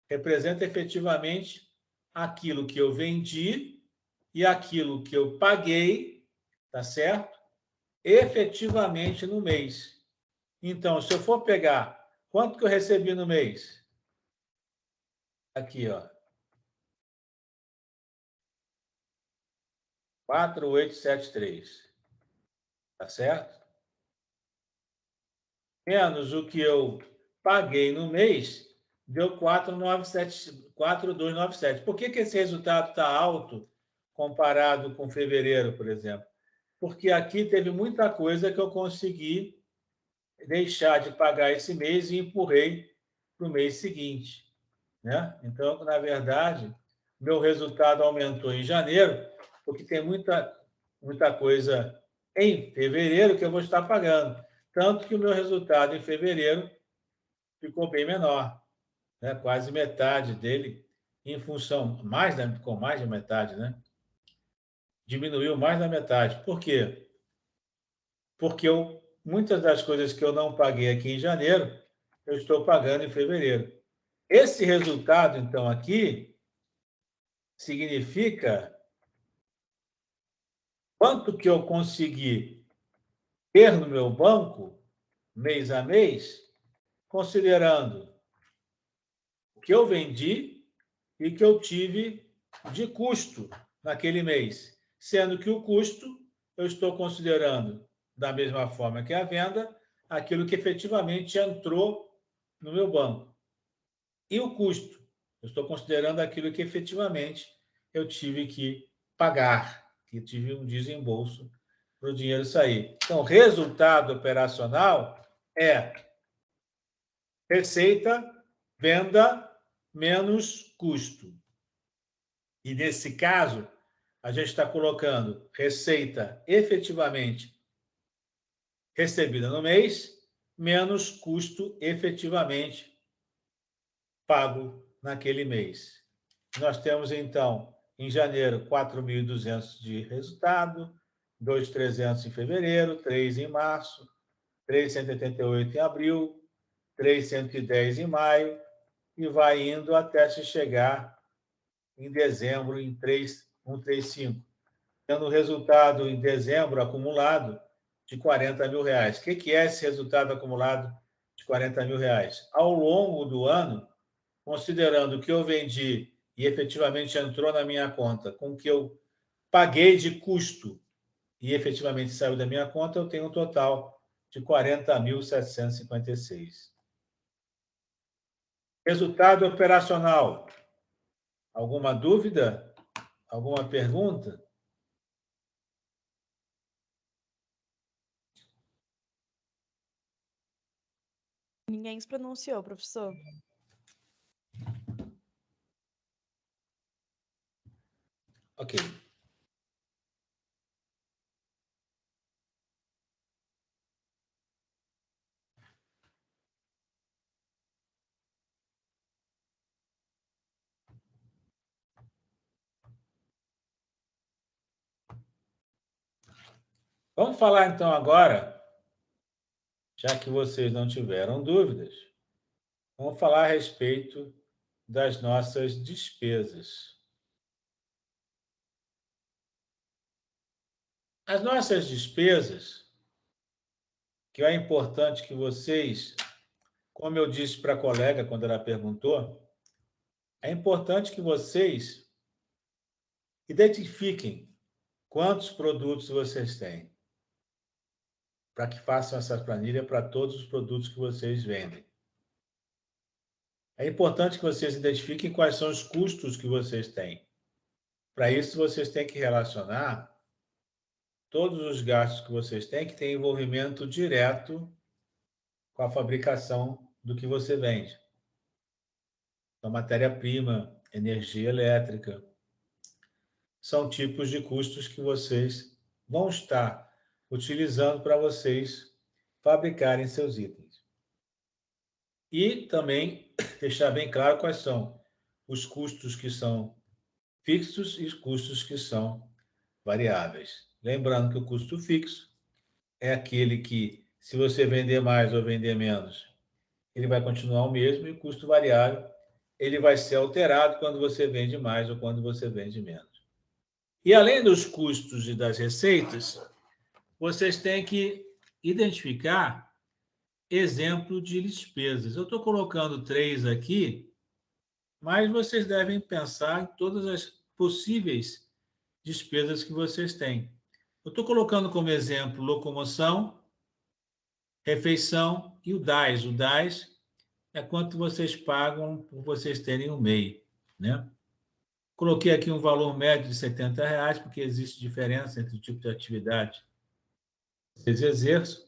representa efetivamente aquilo que eu vendi e aquilo que eu paguei, tá certo? Efetivamente no mês. Então, se eu for pegar quanto que eu recebi no mês, aqui, ó, 4.873, tá certo? Menos o que eu paguei no mês, deu 4.297. Por que esse resultado está alto comparado com fevereiro, por exemplo? Porque aqui teve muita coisa que eu consegui deixar de pagar esse mês e empurrei para o mês seguinte, né? Então, na verdade, meu resultado aumentou em janeiro, porque tem muita coisa em fevereiro que eu vou estar pagando. Tanto que o meu resultado em fevereiro ficou bem menor, né? Quase metade dele, em função, com mais de metade, né? Diminuiu mais da metade. Por quê? Porque muitas das coisas que eu não paguei aqui em janeiro, eu estou pagando em fevereiro. Esse resultado, então, aqui, significa quanto que eu consegui ter no meu banco, mês a mês, considerando o que eu vendi e que eu tive de custo naquele mês. Sendo que o custo, eu estou considerando, da mesma forma que a venda, aquilo que efetivamente entrou no meu banco. E o custo, eu estou considerando aquilo que efetivamente eu tive que pagar, que tive um desembolso para o dinheiro sair. Então, resultado operacional é receita, venda, menos custo. E, nesse caso, a gente está colocando receita efetivamente recebida no mês, menos custo efetivamente pago naquele mês. Nós temos, então, em janeiro, 4.200 de resultado, 2.300 em fevereiro, 3 em março, 388 em abril, 310 em maio, e vai indo até se chegar em dezembro em 3.135, tendo resultado em dezembro acumulado de R$40 mil. O que é esse resultado acumulado de R$40 mil? Ao longo do ano, considerando o que eu vendi e efetivamente entrou na minha conta, com o que eu paguei de custo e efetivamente saiu da minha conta, eu tenho um total de 40.756. Resultado operacional. Alguma dúvida? Alguma pergunta? Ninguém se pronunciou, professor. Ok. Vamos falar, então, agora, já que vocês não tiveram dúvidas, vamos falar a respeito das nossas despesas. As nossas despesas, que é importante que vocês, como eu disse para a colega quando ela perguntou, é importante que vocês identifiquem quantos produtos vocês têm, para que façam essa planilha para todos os produtos que vocês vendem. É importante que vocês identifiquem quais são os custos que vocês têm. Para isso, vocês têm que relacionar todos os gastos que vocês têm, que têm envolvimento direto com a fabricação do que você vende. Então, matéria-prima, energia elétrica, são tipos de custos que vocês vão estar utilizando para vocês fabricarem seus itens. E também deixar bem claro quais são os custos que são fixos e os custos que são variáveis. Lembrando que o custo fixo é aquele que, se você vender mais ou vender menos, ele vai continuar o mesmo, e o custo variável ele vai ser alterado quando você vende mais ou quando você vende menos. E além dos custos e das receitas, vocês têm que identificar exemplo de despesas. Eu estou colocando 3 aqui, mas vocês devem pensar em todas as possíveis despesas que vocês têm. Eu estou colocando como exemplo locomoção, refeição e o DAS. O DAS é quanto vocês pagam por vocês terem um MEI, né? Coloquei aqui um valor médio de R$70, porque existe diferença entre o tipo de atividade que vocês exerçam.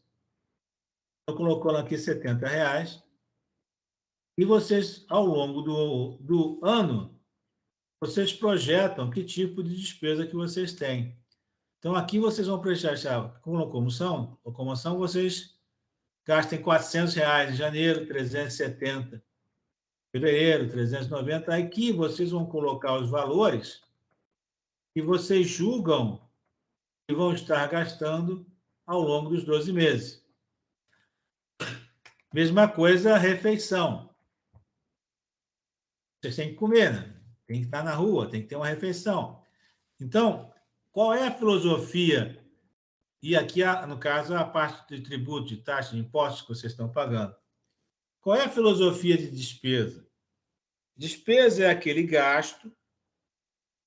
Estou colocando aqui R$70. E vocês, ao longo do ano, vocês projetam que tipo de despesa que vocês têm. Então, aqui vocês vão prestar com locomoção, vocês gastem R$400 em janeiro, 370 em fevereiro, 390. Aqui vocês vão colocar os valores que vocês julgam que vão estar gastando ao longo dos 12 meses. Mesma coisa a refeição. Vocês têm que comer, né? Tem que estar na rua, tem que ter uma refeição. Então, qual é a filosofia? E aqui, no caso, a parte de tributo, de taxa, de impostos que vocês estão pagando. Qual é a filosofia de despesa? Despesa é aquele gasto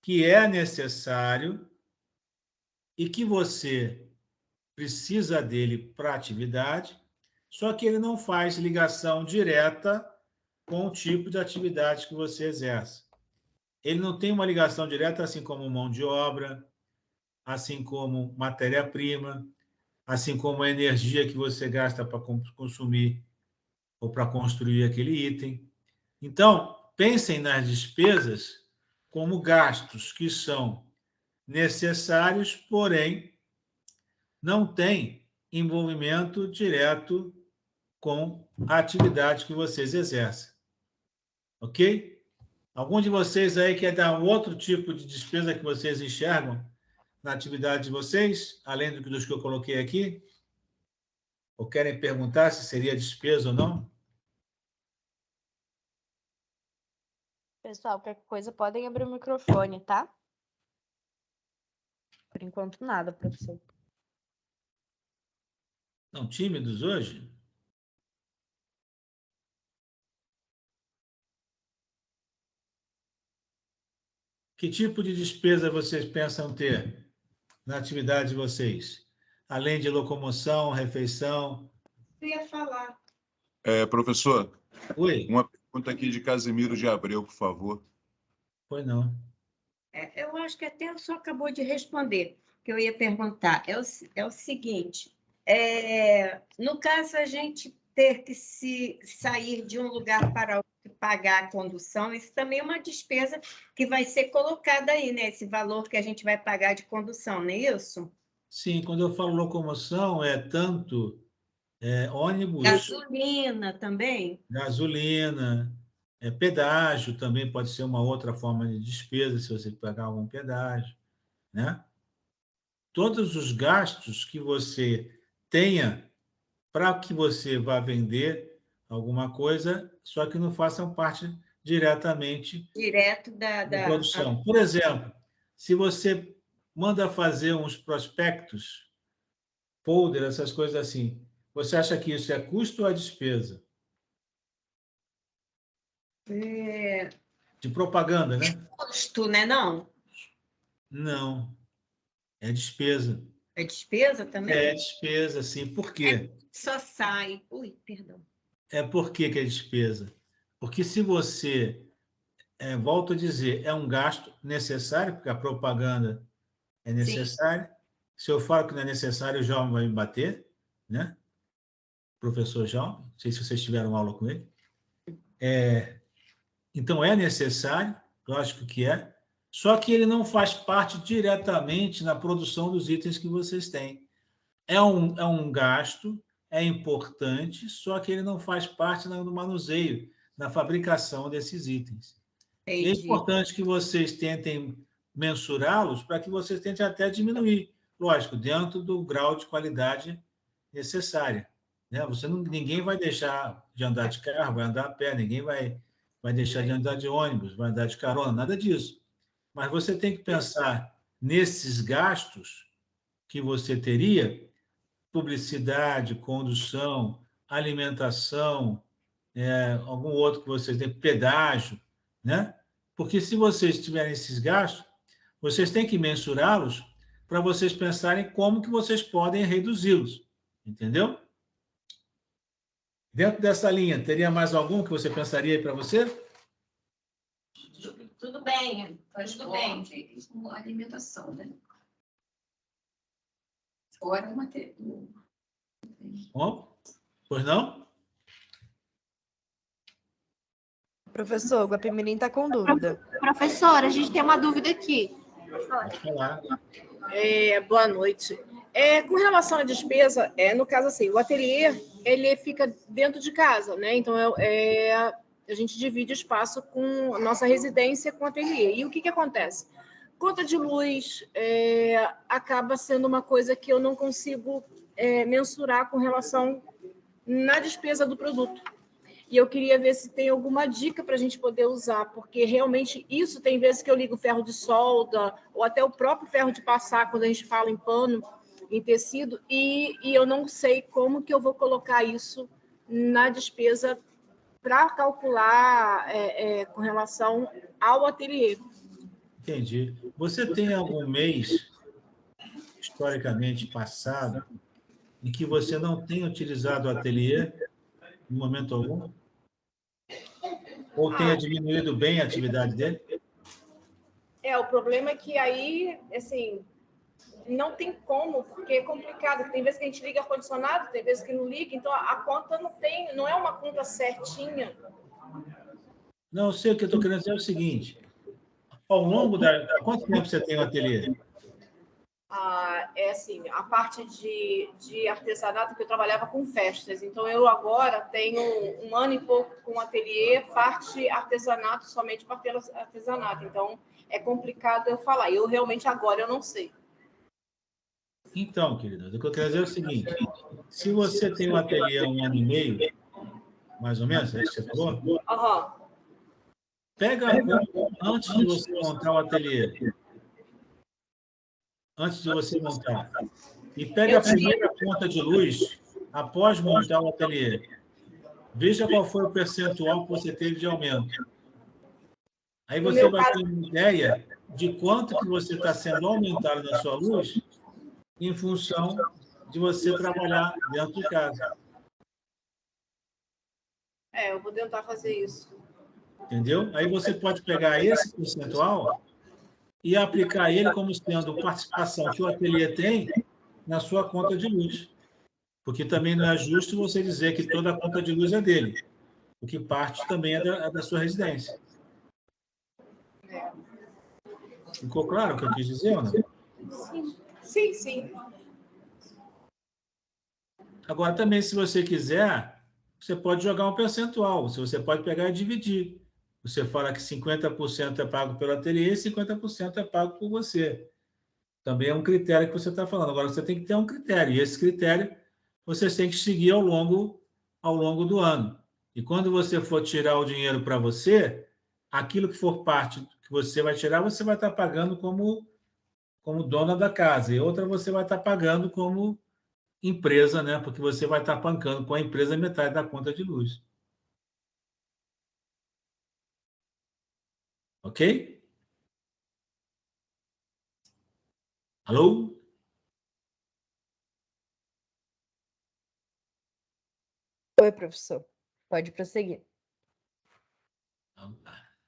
que é necessário e que você precisa dele para a atividade, só que ele não faz ligação direta com o tipo de atividade que você exerce. Ele não tem uma ligação direta, assim como mão de obra, assim como matéria-prima, assim como a energia que você gasta para consumir ou para construir aquele item. Então, pensem nas despesas como gastos que são necessários, porém não têm envolvimento direto com a atividade que vocês exercem. Ok? Algum de vocês aí quer dar um outro tipo de despesa que vocês enxergam na atividade de vocês, além dos que eu coloquei aqui? Ou querem perguntar se seria despesa ou não? Pessoal, qualquer coisa, podem abrir o microfone, tá? Por enquanto, nada, professor. Não tímidos hoje? Que tipo de despesa vocês pensam ter na atividade de vocês? Além de locomoção, refeição? Eu ia falar. Professor, Oi? uma pergunta aqui de Casimiro de Abreu, por favor. Foi não. Eu acho que até o senhor acabou de responder, que eu ia perguntar. É o seguinte, no caso a gente ter que se sair de um lugar para outro e pagar a condução, isso também é uma despesa que vai ser colocada aí, né? Esse valor que a gente vai pagar de condução, não é isso? Sim, quando eu falo locomoção, é tanto ônibus, Gasolina também? gasolina, pedágio também pode ser uma outra forma de despesa, se você pagar algum pedágio, né? Todos os gastos que você tenha para que você vá vender alguma coisa, só que não façam parte diretamente Direto da produção. Por exemplo, se você manda fazer uns prospectos, folder, essas coisas assim, você acha que isso é custo ou é despesa? De propaganda, né? Custo, né? Não? Não, é despesa. É despesa também? É despesa, sim. Por quê? Só sai. Ui, perdão. Por que é despesa? Porque se você, volto a dizer, é um gasto necessário, porque a propaganda é necessária. Se eu falo que não é necessário, o João vai me bater, né? Professor João, não sei se vocês tiveram aula com ele. Então, é necessário, lógico que é, só que ele não faz parte diretamente na produção dos itens que vocês têm. É um gasto, é importante, só que ele não faz parte no manuseio, na fabricação desses itens. E é importante que vocês tentem mensurá-los para que vocês tentem até diminuir, lógico, dentro do grau de qualidade necessária. Né? Ninguém vai deixar de andar de carro, vai andar a pé, ninguém vai deixar de andar de ônibus, vai andar de carona, nada disso. Mas você tem que pensar nesses gastos que você teria, publicidade, condução, alimentação, algum outro que vocês têm, pedágio, né? Porque se vocês tiverem esses gastos, vocês têm que mensurá-los para vocês pensarem como que vocês podem reduzi-los, entendeu? Dentro dessa linha, teria mais algum que você pensaria aí para você? Tudo bem, tudo bem. Alimentação, né? Fora o material. Bom, pois não? Professor, o Guapimirim está com dúvida. Professora, a gente tem uma dúvida aqui. Pode falar. Boa noite. Com relação à despesa, no caso assim, o ateliê ele fica dentro de casa, né? Então a gente divide o espaço com a nossa residência com o ateliê. E o que acontece? Conta de luz acaba sendo uma coisa que eu não consigo mensurar com relação na despesa do produto. E eu queria ver se tem alguma dica para a gente poder usar, porque realmente isso tem vezes que eu ligo ferro de solda, ou até o próprio ferro de passar, quando a gente fala em pano, em tecido, e eu não sei como que eu vou colocar isso na despesa para calcular com relação ao ateliê. Entendi. Você tem algum mês, historicamente passado, em que você não tenha utilizado o ateliê em momento algum? Ou tenha diminuído bem a atividade dele? O problema é que aí, assim, não tem como, porque é complicado. Tem vezes que a gente liga ar-condicionado, tem vezes que não liga, então a conta não é uma conta certinha. Não, eu sei o que eu estou querendo dizer é o seguinte. Ao longo quanto tempo você tem o ateliê? assim, a parte de artesanato, que eu trabalhava com festas. Então, eu agora tenho 1 ano e pouco com ateliê, parte artesanato, somente para artesanato. Então, é complicado eu falar. Eu realmente agora eu não sei. Então, querida, o que eu quero dizer é o seguinte: se você tem um ateliê há 1 ano e meio, mais ou menos, é isso que você falou? Aham. Pega antes de você montar o ateliê, antes de você montar, e pega a primeira conta de luz após montar o ateliê. Veja qual foi o percentual que você teve de aumento. Aí você vai ter uma ideia de quanto que você está sendo aumentado na sua luz em função de você trabalhar dentro de casa. Eu vou tentar fazer isso. Entendeu? Aí você pode pegar esse percentual e aplicar ele como sendo participação que o ateliê tem na sua conta de luz. Porque também não é justo você dizer que toda a conta de luz é dele, porque parte também é da sua residência. Ficou claro o que eu quis dizer ou não? Sim, sim. Agora, também, se você quiser, você pode jogar um percentual. Você pode pegar e dividir. Você fala que 50% é pago pelo ateliê e 50% é pago por você. Também é um critério que você está falando. Agora, você tem que ter um critério. E esse critério você tem que seguir ao longo do ano. E quando você for tirar o dinheiro para você, aquilo que for parte que você vai tirar, você vai estar pagando como dona da casa. E outra você vai estar pagando como empresa, né? Porque você vai estar bancando com a empresa metade da conta de luz. Ok? Alô? Oi, professor. Pode prosseguir.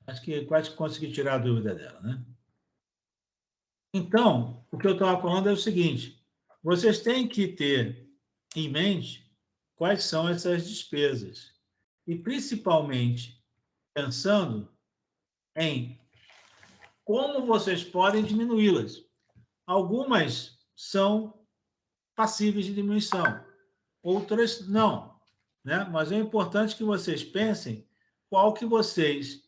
Acho que quase consegui tirar a dúvida dela, né? Então, o que eu estava falando é o seguinte: vocês têm que ter em mente quais são essas despesas. E, principalmente, pensando em como vocês podem diminuí-las. Algumas são passíveis de diminuição, outras não, né? Mas é importante que vocês pensem qual que vocês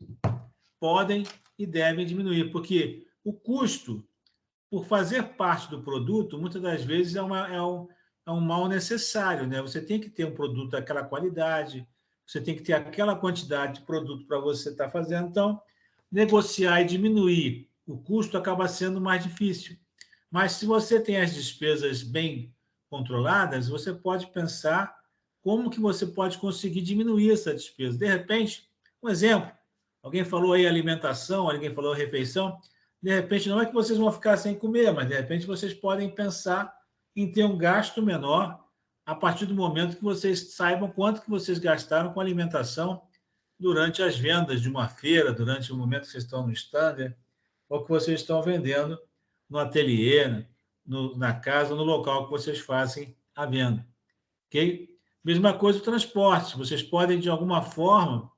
podem e devem diminuir, porque o custo por fazer parte do produto, muitas das vezes é um mal necessário, né? Você tem que ter um produto daquela qualidade, você tem que ter aquela quantidade de produto para você estar fazendo. Então, negociar e diminuir o custo acaba sendo mais difícil. Mas se você tem as despesas bem controladas, você pode pensar como que você pode conseguir diminuir essa despesa. De repente, um exemplo, alguém falou aí alimentação, alguém falou refeição, de repente não é que vocês vão ficar sem comer, mas de repente vocês podem pensar em ter um gasto menor a partir do momento que vocês saibam quanto que vocês gastaram com alimentação durante as vendas de uma feira, durante o momento que vocês estão no stand, ou que vocês estão vendendo no ateliê, na casa, no local que vocês fazem a venda. Ok? Mesma coisa o transporte. Vocês podem, de alguma forma,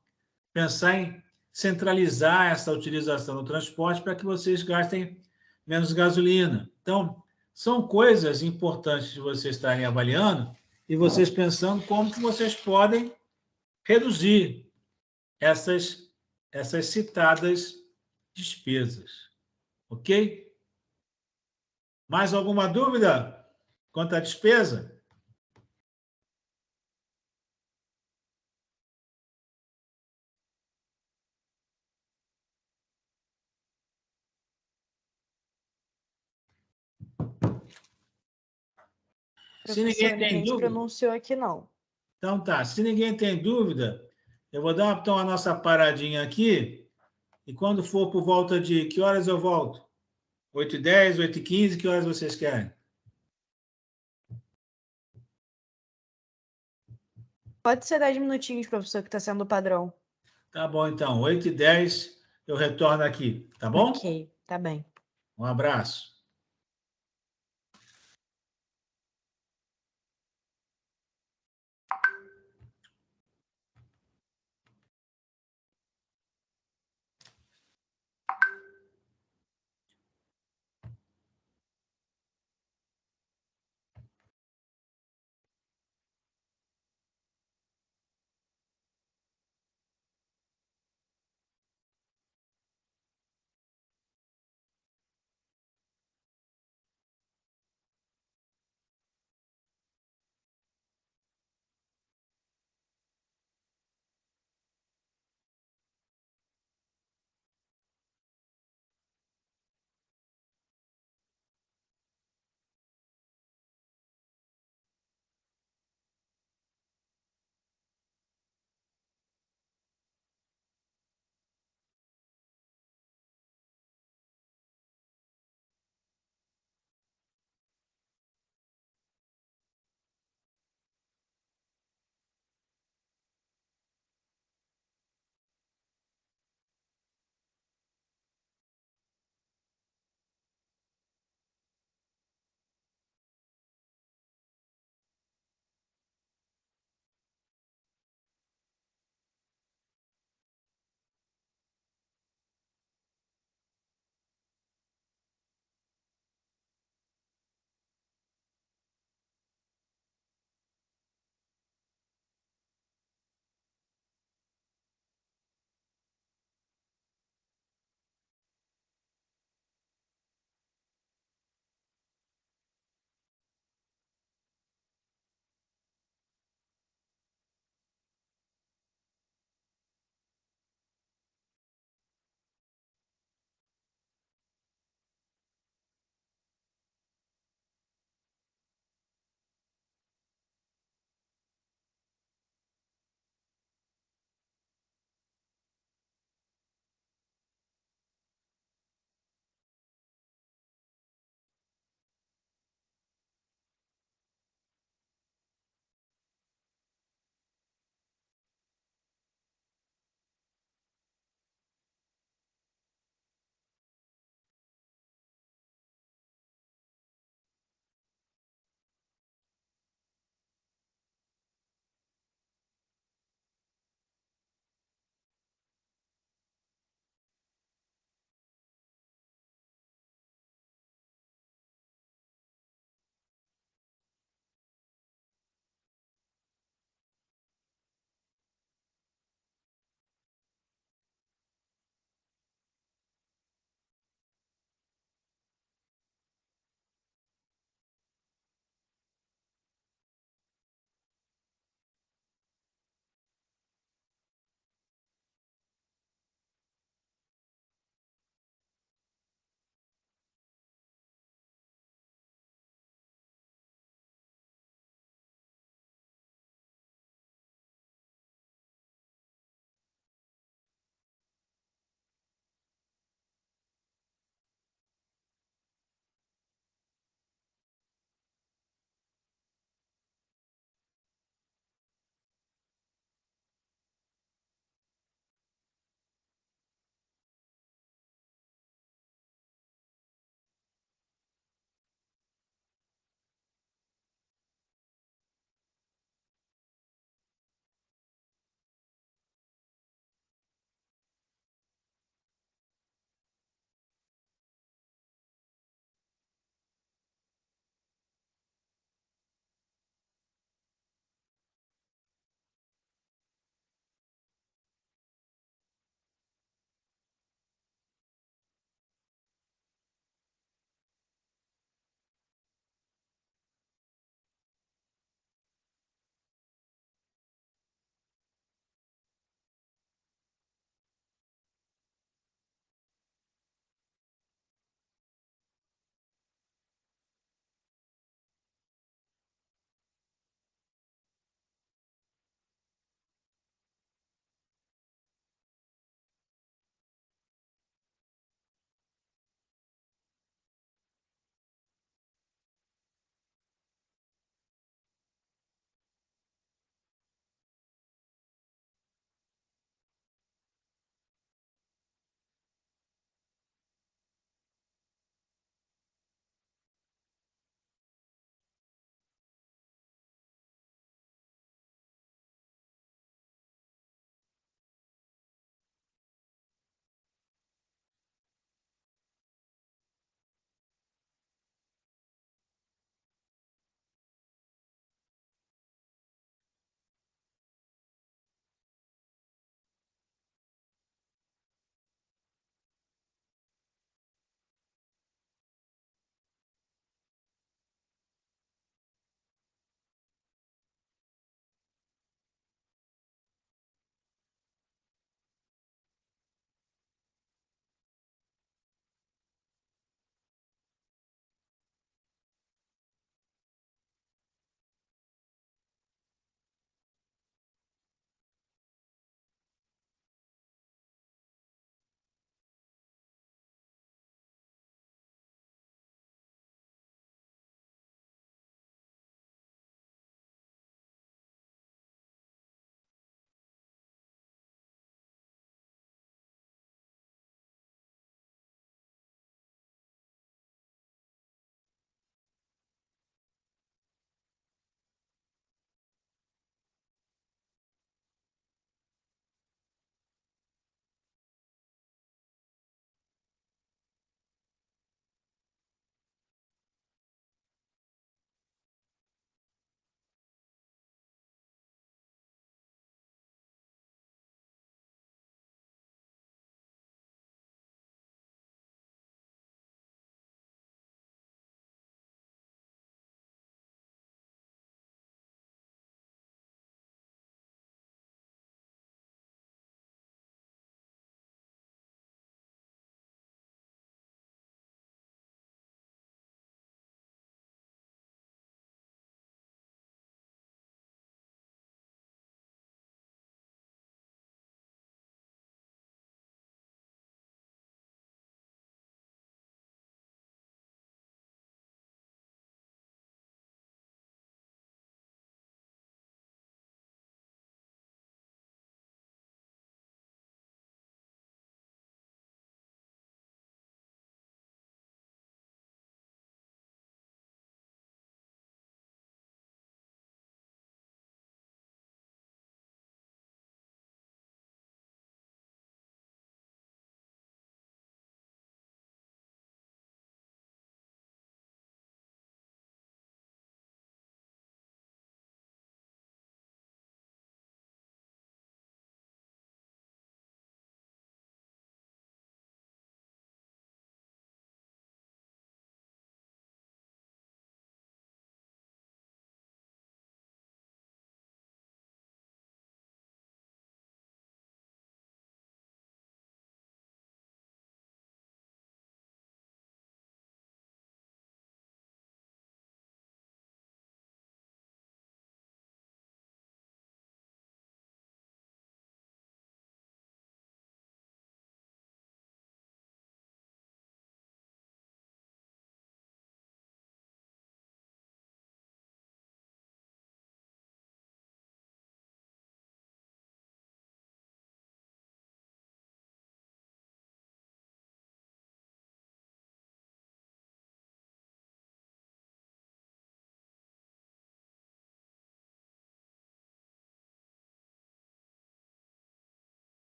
pensar em centralizar essa utilização do transporte para que vocês gastem menos gasolina. Então, são coisas importantes de vocês estarem avaliando e vocês pensando como que vocês podem reduzir essas citadas despesas. Ok? Mais alguma dúvida quanto à despesa? Se ninguém tem dúvida, pronunciou aqui não. então tá. Se ninguém tem dúvida, eu vou dar então a nossa paradinha aqui e quando for por volta de que horas eu volto? 8h10, 8h15, que horas vocês querem? Pode ser 10 minutinhos, professor, que está sendo o padrão. Tá bom, então. 8h10 eu retorno aqui, tá bom? Ok, tá bem. Um abraço.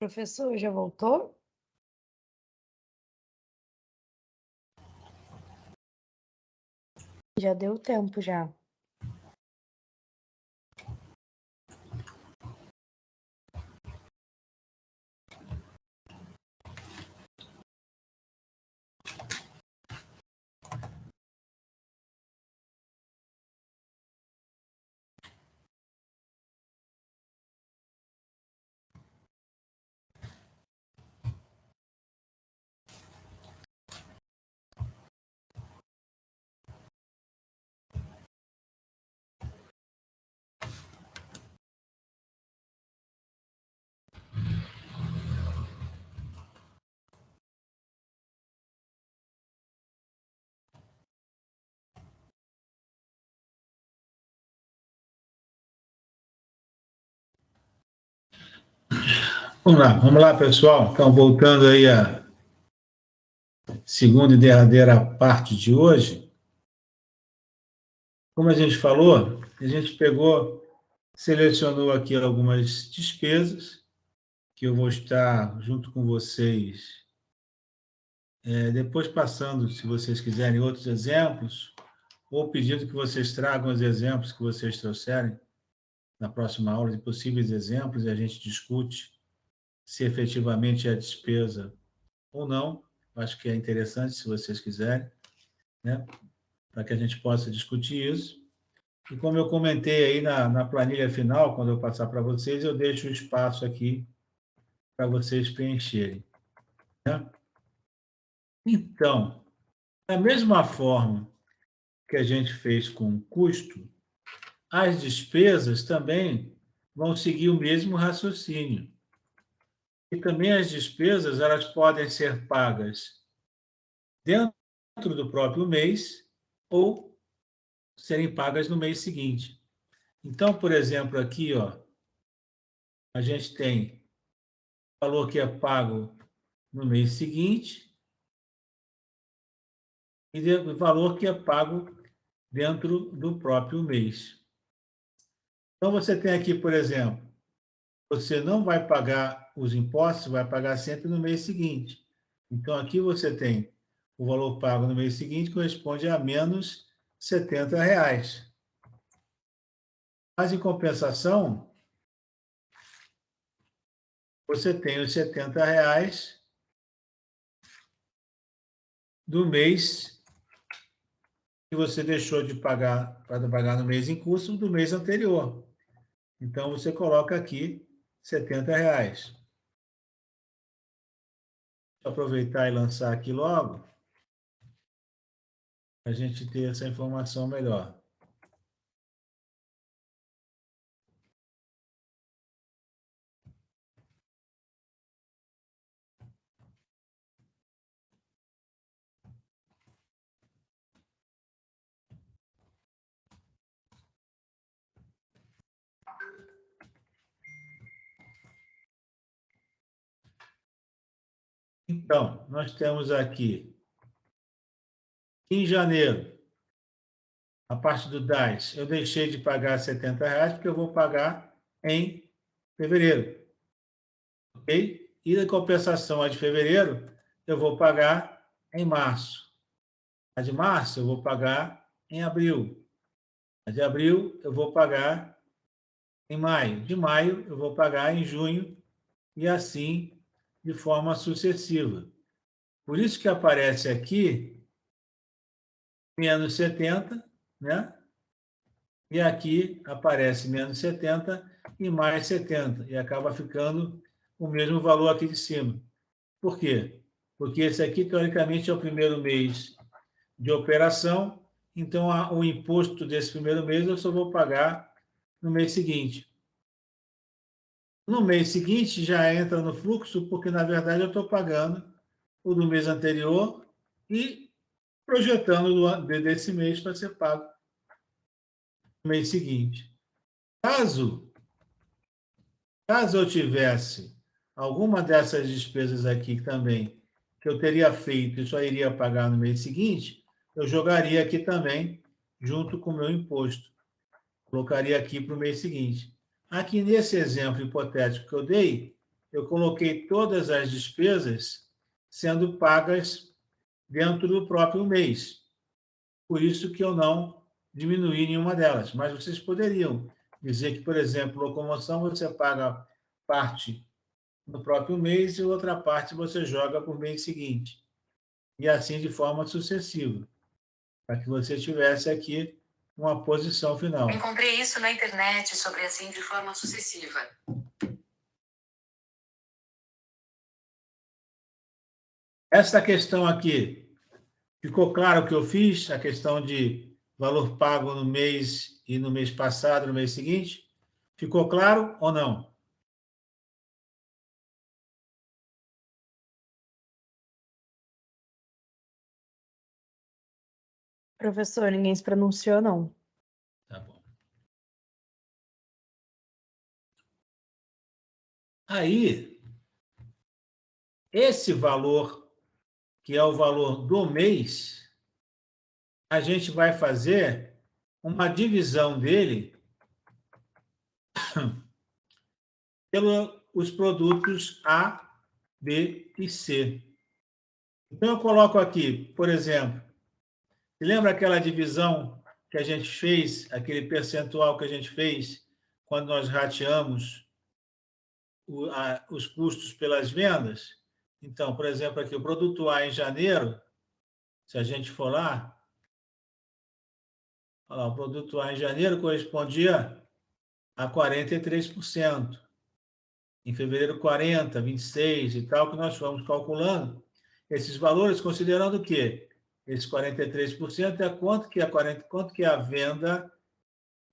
Professor, já voltou? Já deu tempo, já. Vamos lá, pessoal. Então, voltando aí à segunda e derradeira parte de hoje. Como a gente falou, a gente selecionou aqui algumas despesas que eu vou estar junto com vocês, depois passando, se vocês quiserem, outros exemplos, ou pedindo que vocês tragam os exemplos que vocês trouxerem na próxima aula, de possíveis exemplos, e a gente discute se efetivamente é despesa ou não. Acho que é interessante, se vocês quiserem, né? Para que a gente possa discutir isso. E como eu comentei aí na planilha final, quando eu passar para vocês, eu deixo o espaço aqui para vocês preencherem, né? Então, da mesma forma que a gente fez com o custo, as despesas também vão seguir o mesmo raciocínio. E também as despesas, elas podem ser pagas dentro do próprio mês ou serem pagas no mês seguinte. Então, por exemplo, aqui, ó, a gente tem o valor que é pago no mês seguinte e o valor que é pago dentro do próprio mês. Então, você tem aqui, por exemplo, você não vai pagar os impostos, vai pagar sempre no mês seguinte. Então, aqui você tem o valor pago no mês seguinte, corresponde a menos R$70. Mas, em compensação, você tem os R$70 do mês que você deixou de pagar, para pagar no mês em curso, do mês anterior. Então, você coloca aqui R$70. Vou aproveitar e lançar aqui logo, para a gente ter essa informação melhor. Então, nós temos aqui, em janeiro, a parte do DAS, eu deixei de pagar R$70, porque eu vou pagar em fevereiro. Ok? E a compensação, a de fevereiro, eu vou pagar em março. A de março, eu vou pagar em abril. A de abril, eu vou pagar em maio. De maio, eu vou pagar em junho, e assim, de forma sucessiva. Por isso que aparece aqui menos 70, né? E aqui aparece menos 70 e mais 70, e acaba ficando o mesmo valor aqui de cima. Por quê? Porque esse aqui, teoricamente, é o primeiro mês de operação, então o imposto desse primeiro mês eu só vou pagar no mês seguinte. No mês seguinte já entra no fluxo, porque, na verdade, eu estou pagando o do mês anterior e projetando desse mês para ser pago no mês seguinte. Caso eu tivesse alguma dessas despesas aqui também, que eu teria feito e só iria pagar no mês seguinte, eu jogaria aqui também, junto com o meu imposto. Colocaria aqui para o mês seguinte. Aqui, nesse exemplo hipotético que eu dei, eu coloquei todas as despesas sendo pagas dentro do próprio mês. Por isso que eu não diminuí nenhuma delas. Mas vocês poderiam dizer que, por exemplo, locomoção você paga parte no próprio mês e outra parte você joga para o mês seguinte. E assim de forma sucessiva, para que você tivesse aqui uma posição final. Encontrei isso na internet sobre assim de forma sucessiva. Essa questão aqui, ficou claro o que eu fiz? A questão de valor pago no mês e no mês passado, no mês seguinte? Ficou claro ou não? Professor, ninguém se pronunciou, não. Tá bom. Aí, esse valor, que é o valor do mês, a gente vai fazer uma divisão dele pelos produtos A, B e C. Então, eu coloco aqui, por exemplo, você lembra aquela divisão que a gente fez, aquele percentual que a gente fez quando nós rateamos os custos pelas vendas? Então, por exemplo, aqui o produto A em janeiro, se a gente for lá, olha lá, o produto A em janeiro correspondia a 43%. Em fevereiro, 40%, 26% e tal, que nós fomos calculando esses valores, considerando o quê? Esse 43% é quanto que é a venda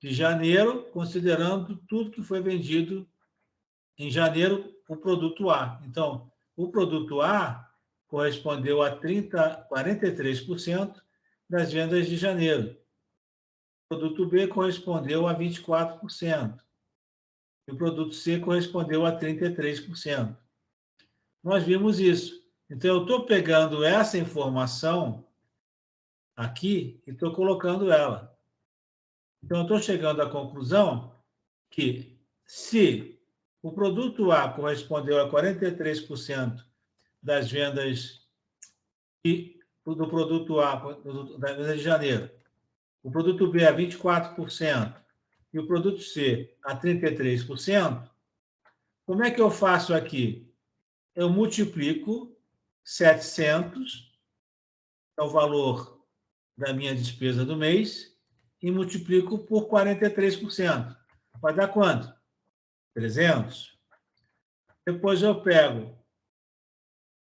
de janeiro, considerando tudo que foi vendido em janeiro, o produto A. Então, o produto A correspondeu a 43% das vendas de janeiro. O produto B correspondeu a 24%. E o produto C correspondeu a 33%. Nós vimos isso. Então, eu estou pegando essa informação aqui e estou colocando ela. Então, eu estou chegando à conclusão que, se o produto A correspondeu a 43% das vendas do produto A, da venda de janeiro, o produto B a 24% e o produto C a 33%, como é que eu faço aqui? Eu multiplico 700, é o valor da minha despesa do mês, e multiplico por 43%. Vai dar quanto? 300. Depois eu pego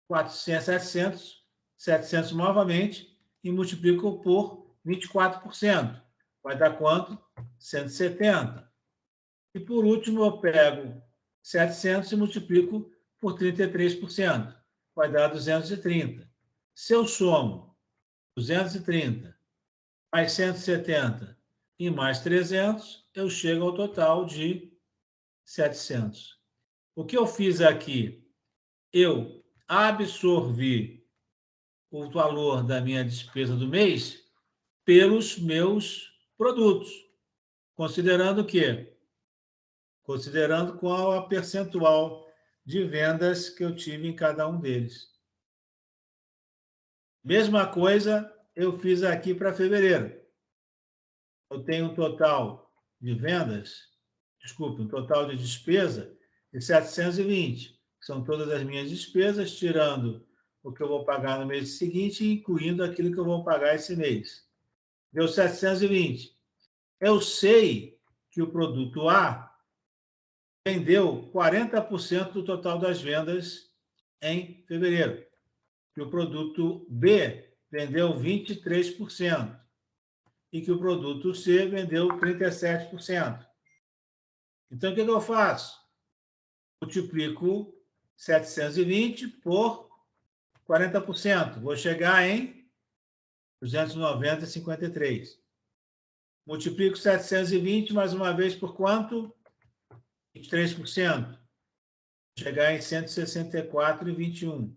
400, 700 novamente e multiplico por 24%. Vai dar quanto? 170. E, por último, eu pego 700 e multiplico por 33%. Vai dar 230. Se eu somo 230 mais 170 e mais 300, eu chego ao total de 700. O que eu fiz aqui? Eu absorvi o valor da minha despesa do mês pelos meus produtos, considerando o quê? Considerando qual a percentual de vendas que eu tive em cada um deles. Mesma coisa eu fiz aqui para fevereiro. Eu tenho um total de vendas, um total de despesa de 720, que são todas as minhas despesas, tirando o que eu vou pagar no mês seguinte e incluindo aquilo que eu vou pagar esse mês. Deu 720. Eu sei que o produto A vendeu 40% do total das vendas em fevereiro, que o produto B vendeu 23% e que o produto C vendeu 37%. Então, o que eu faço? Multiplico 720 por 40%. Vou chegar em 290,53. Multiplico 720 mais uma vez por quanto? 23%. Vou chegar em 164,21.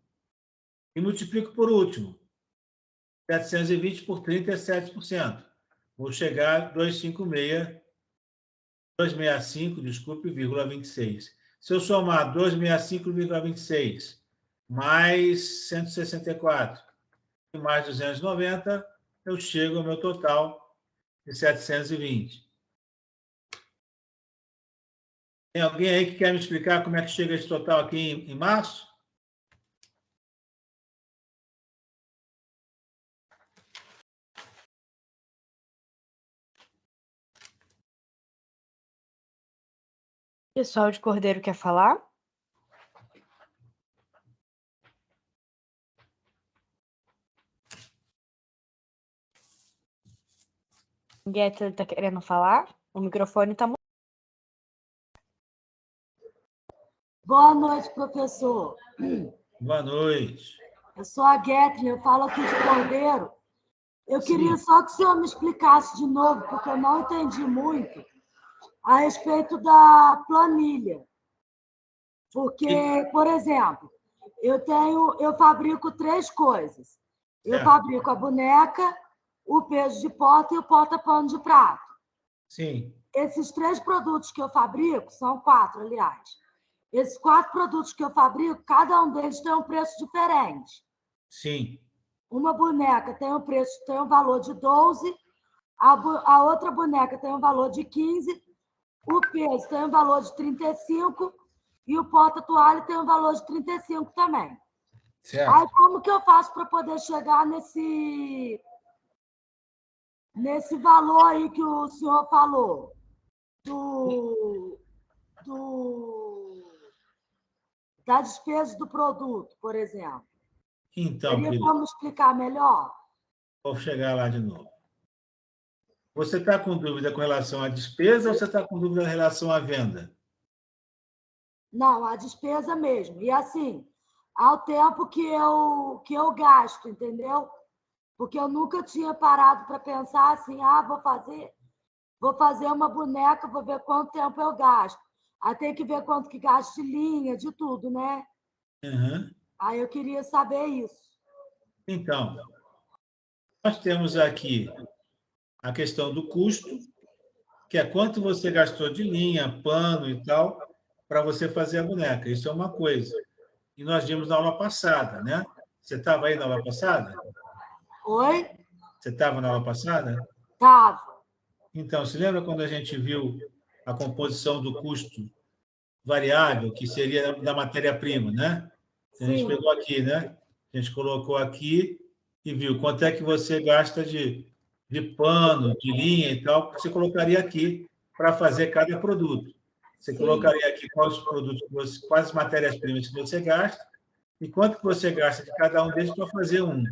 E multiplico por último 720 por 37%. Vou chegar a 265, desculpe, 26. Se eu somar 265,26 mais 164 e mais 290, eu chego ao meu total de 720. Tem alguém aí que quer me explicar como é que chega esse total aqui em março? Pessoal de Cordeiro quer falar? Guetter está querendo falar? O microfone está mutado. Boa noite, professor. Boa noite. Eu sou a Guetlin, eu falo aqui de Cordeiro. Eu queria só que o senhor me explicasse de novo, porque eu não entendi muito, a respeito da planilha. Porque, por exemplo, eu fabrico 3 coisas. Eu fabrico a boneca, o peso de porta e o porta-pano de prato. Sim. Esses 3 produtos que eu fabrico, são 4, aliás. Esses 4 produtos que eu fabrico, cada um deles tem um preço diferente. Sim. Uma boneca tem um valor de 12, a outra boneca tem um valor de 15, o peso tem um valor de 35 e o porta-toalha tem um valor de 35 também. Certo. Aí, como que eu faço para poder chegar nesse valor aí que o senhor falou? Da despesa do produto, por exemplo. Então, Teria querido, como explicar melhor? vou chegar lá de novo. Você está com dúvida com relação à despesa ou você está com dúvida em relação à venda? Não, a despesa mesmo. E assim, ao tempo que eu gasto, entendeu? Porque eu nunca tinha parado para pensar assim, vou fazer uma boneca, vou ver quanto tempo eu gasto. Aí tem que ver quanto que gasto de linha, de tudo, né? Uhum. Aí eu queria saber isso. Então, nós temos aqui a questão do custo, que é quanto você gastou de linha, pano e tal, para você fazer a boneca. Isso é uma coisa. E nós vimos na aula passada, né? Você estava aí na aula passada? Oi? Você estava na aula passada? Estava. Então, se lembra quando a gente viu a composição do custo variável, que seria da matéria-prima, né? A gente pegou aqui, né? A gente colocou aqui e viu quanto é que você gasta de pano, de linha e tal, que você colocaria aqui para fazer cada produto. Você colocaria aqui quais produtos, quais matérias-primas que você gasta e quanto que você gasta de cada um deles para fazer um.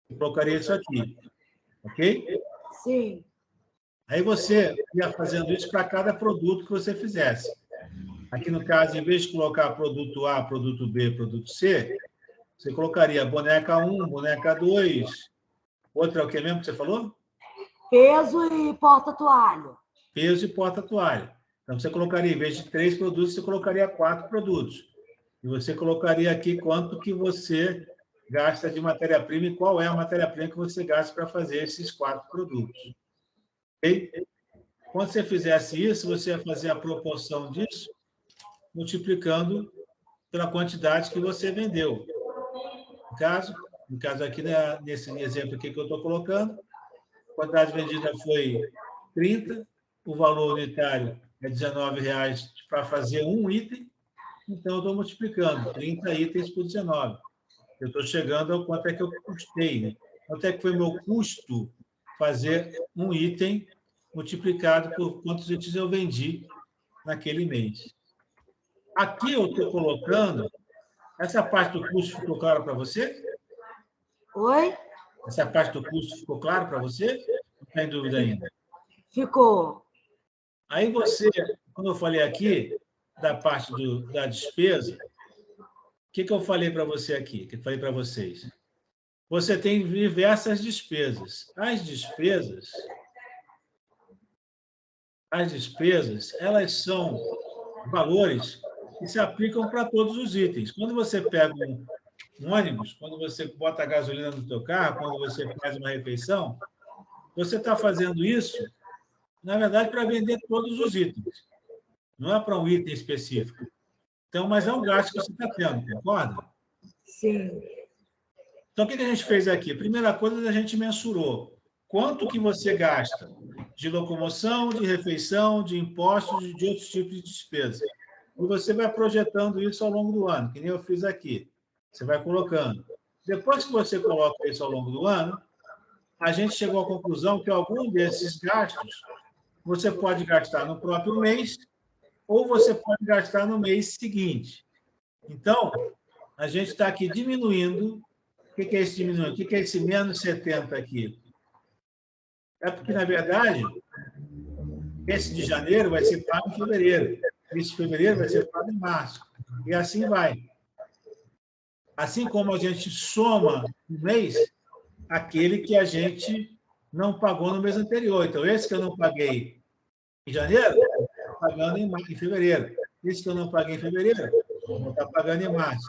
Eu colocaria isso aqui, ok? Sim. Aí você ia fazendo isso para cada produto que você fizesse. Aqui, no caso, em vez de colocar produto A, produto B, produto C, você colocaria boneca 1, boneca 2. Outra é o que mesmo que você falou? Peso e porta-toalha. Peso e porta-toalha. Então, você colocaria, em vez de 3 produtos, você colocaria 4 produtos. E você colocaria aqui quanto que você gasta de matéria-prima e qual é a matéria-prima que você gasta para fazer esses 4 produtos. Okay? Quando você fizesse isso, você ia fazer a proporção disso multiplicando pela quantidade que você vendeu. No caso aqui, né, nesse exemplo aqui que eu estou colocando, a quantidade vendida foi 30, o valor unitário é R$19 para fazer um item, então eu estou multiplicando 30 itens por 19. Eu estou chegando ao quanto é que eu custei, né? Quanto é que foi o meu custo fazer um item multiplicado por quantos itens eu vendi naquele mês. Aqui eu estou colocando... Essa parte do custo ficou clara para você? Oi? Essa parte do custo ficou clara para você? Não tem dúvida ainda? Ficou. Aí você, quando eu falei aqui, da parte da despesa, o que eu falei para você aqui? O que eu falei para vocês? Você tem diversas despesas. As despesas, elas são valores que se aplicam para todos os itens. Quando você pega um ônibus, quando você bota a gasolina no teu carro, quando você faz uma refeição, você está fazendo isso, na verdade, para vender todos os itens. Não é para um item específico. Então, mas é um gasto que você está tendo, concorda? Sim. Então, o que a gente fez aqui? A primeira coisa, a gente mensurou quanto que você gasta de locomoção, de refeição, de impostos, de outros tipos de despesas. E você vai projetando isso ao longo do ano, que nem eu fiz aqui. Você vai colocando. Depois que você coloca isso ao longo do ano, a gente chegou à conclusão que algum desses gastos você pode gastar no próprio mês ou você pode gastar no mês seguinte. Então, a gente está aqui diminuindo. O que é esse diminuindo? O que é esse menos 70 aqui? É porque, na verdade, esse de janeiro vai ser pago em fevereiro. Esse de fevereiro vai ser pago em março. E assim vai. Assim como a gente soma o mês, aquele que a gente não pagou no mês anterior. Então, esse que eu não paguei em janeiro, estou pagando em fevereiro. Esse que eu não paguei em fevereiro, vou estar pagando em março.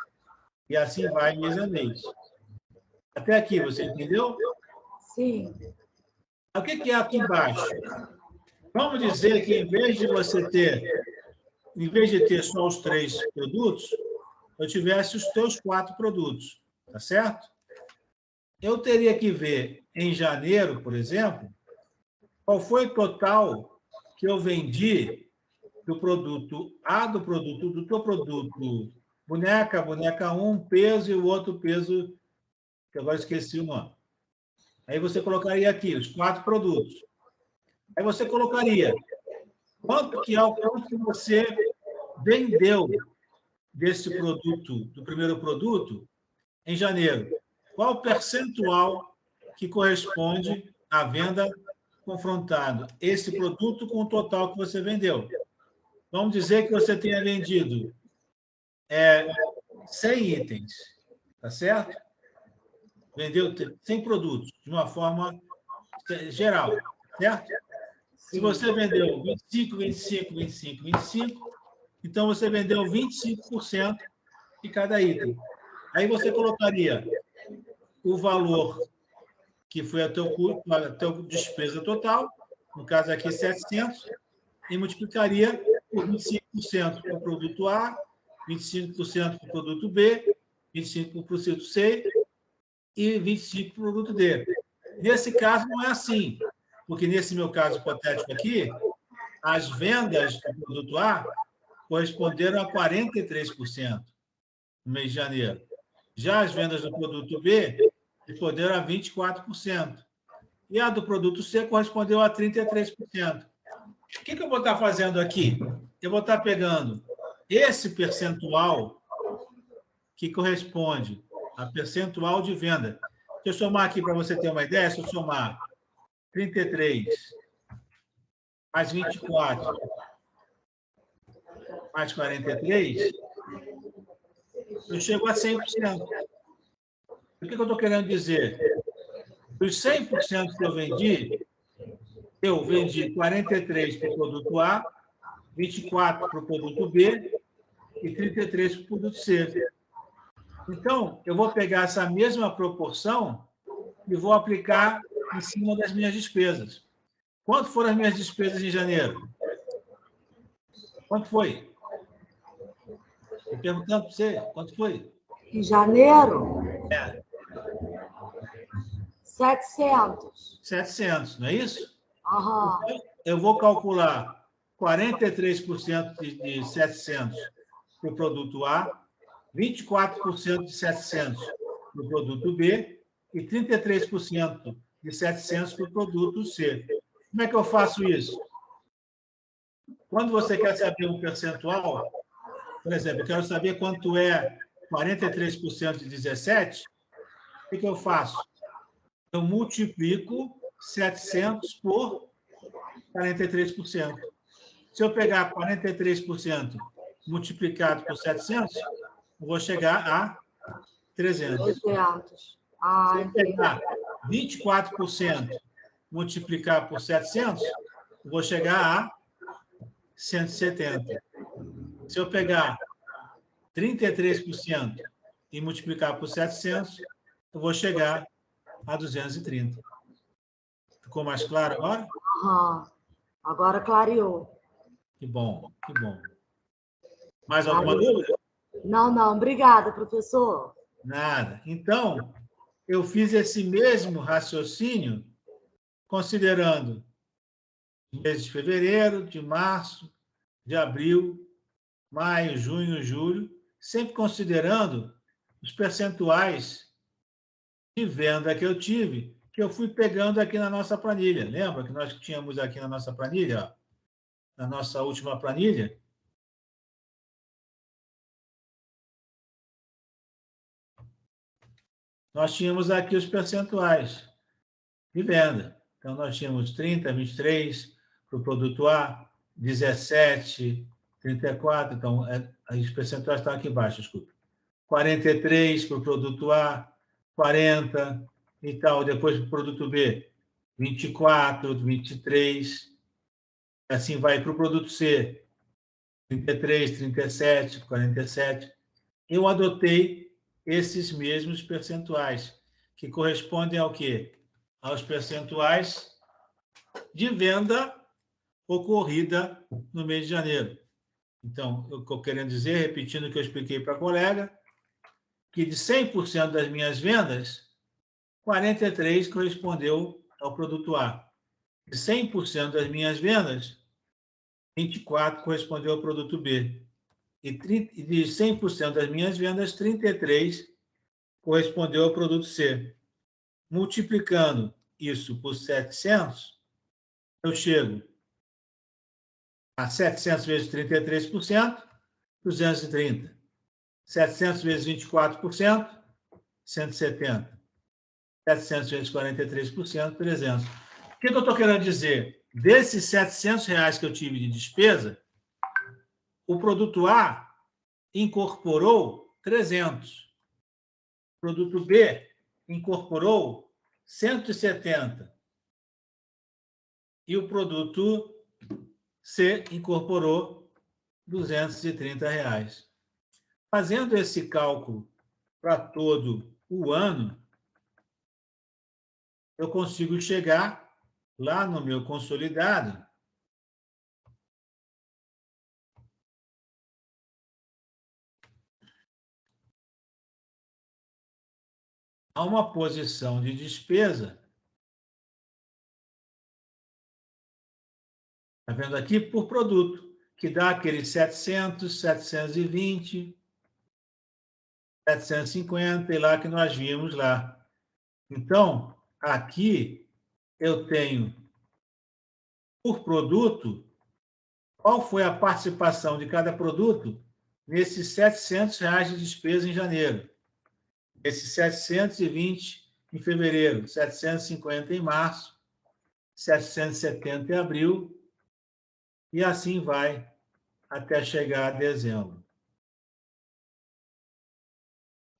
E assim vai mês a mês. Até aqui, você entendeu? Sim. O que é aqui embaixo? Vamos dizer que, em vez de ter só os 3 produtos, eu tivesse os teus 4 produtos, tá certo? Eu teria que ver, em janeiro, por exemplo, qual foi o total que eu vendi do produto A, do teu produto boneca 1, peso, e o outro peso, que agora esqueci o nome. Aí você colocaria aqui os 4 produtos. Aí você colocaria quanto que você vendeu desse produto, do primeiro produto, em janeiro. Qual o percentual que corresponde à venda confrontado esse produto com o total que você vendeu? Vamos dizer que você tenha vendido 100 itens, tá certo? Vendeu 100 produtos, de uma forma geral, certo? Se você vendeu 25, 25, 25, 25, então você vendeu 25% de cada item. Aí você colocaria o valor que foi a tua despesa total, no caso aqui 700, e multiplicaria por 25% para o produto A, 25% para o produto B, 25% para o produto C e 25% para o produto D. Nesse caso, não é assim, porque nesse meu caso hipotético aqui, as vendas do produto A corresponderam a 43% no mês de janeiro. Já as vendas do produto B corresponderam a 24%. E a do produto C correspondeu a 33%. O que eu vou estar fazendo aqui? Eu vou estar pegando esse percentual que corresponde a percentual de venda. Deixa eu somar aqui para você ter uma ideia. Se eu somar 33 mais 24 mais 43, eu chego a 100%. O que eu estou querendo dizer? Dos 100% que eu vendi 43 para o produto A, 24 para o produto B e 33 para o produto C. Então, eu vou pegar essa mesma proporção e vou aplicar em cima das minhas despesas. Quanto foram as minhas despesas em janeiro? Quanto foi? Estou perguntando para você, quanto foi? Em janeiro? 700. 700, não é isso? Aham. Então, eu vou calcular 43% de 700 para o produto A, 24% de 700 para o produto B e 33% de 700 para o produto C. Como é que eu faço isso? Quando você quer saber um percentual, por exemplo, eu quero saber quanto é 43% de 17, o que eu faço? Eu multiplico 700 por 43%. Se eu pegar 43% multiplicado por 700, eu vou chegar a 300. 300. Se eu pegar 24% multiplicar por 700, eu vou chegar a 170. Se eu pegar 33% e multiplicar por 700, eu vou chegar a 230. Ficou mais claro agora? Aham. Agora clareou. Que bom, que bom. Mais alguma dúvida? Não, obrigada, professor. Nada. Então, eu fiz esse mesmo raciocínio considerando os meses de fevereiro, de março, de abril, maio, junho, julho, sempre considerando os percentuais de venda que eu tive, que eu fui pegando aqui na nossa planilha. Lembra que nós tínhamos aqui na nossa planilha, ó, na nossa última planilha? Nós tínhamos aqui os percentuais de venda. Então, nós tínhamos 30, 23 para o produto A, 17, 34, então, os percentuais estão aqui embaixo, desculpa. 43 para o produto A, 40 e tal. Depois para o produto B, 24, 23. Assim vai para o produto C, 33, 37, 47. Eu adotei esses mesmos percentuais, que correspondem ao quê? Aos percentuais de venda ocorrida no mês de janeiro. Então, eu estou querendo dizer, repetindo o que eu expliquei para a colega, que de 100% das minhas vendas, 43 correspondeu ao produto A. De 100% das minhas vendas, 24 correspondeu ao produto B. E de 100% das minhas vendas, 33 correspondeu ao produto C. Multiplicando isso por 700, eu chego a 700 vezes 33%, 230. 700 vezes 24%, 170. 700 vezes 43%, 300. O que eu estou querendo dizer? Desses R$700 que eu tive de despesa, o produto A incorporou 300. O produto B incorporou 170. E o produto C incorporou R$230. Fazendo esse cálculo para todo o ano, eu consigo chegar lá no meu consolidado a uma posição de despesa. Está vendo aqui? Por produto, que dá aqueles 700, 720, 750, e lá que nós vimos lá. Então, aqui eu tenho, por produto, qual foi a participação de cada produto nesses R$700 de despesa em janeiro, esses 720 em fevereiro, 750 em março, 770 em abril, e assim vai até chegar a dezembro.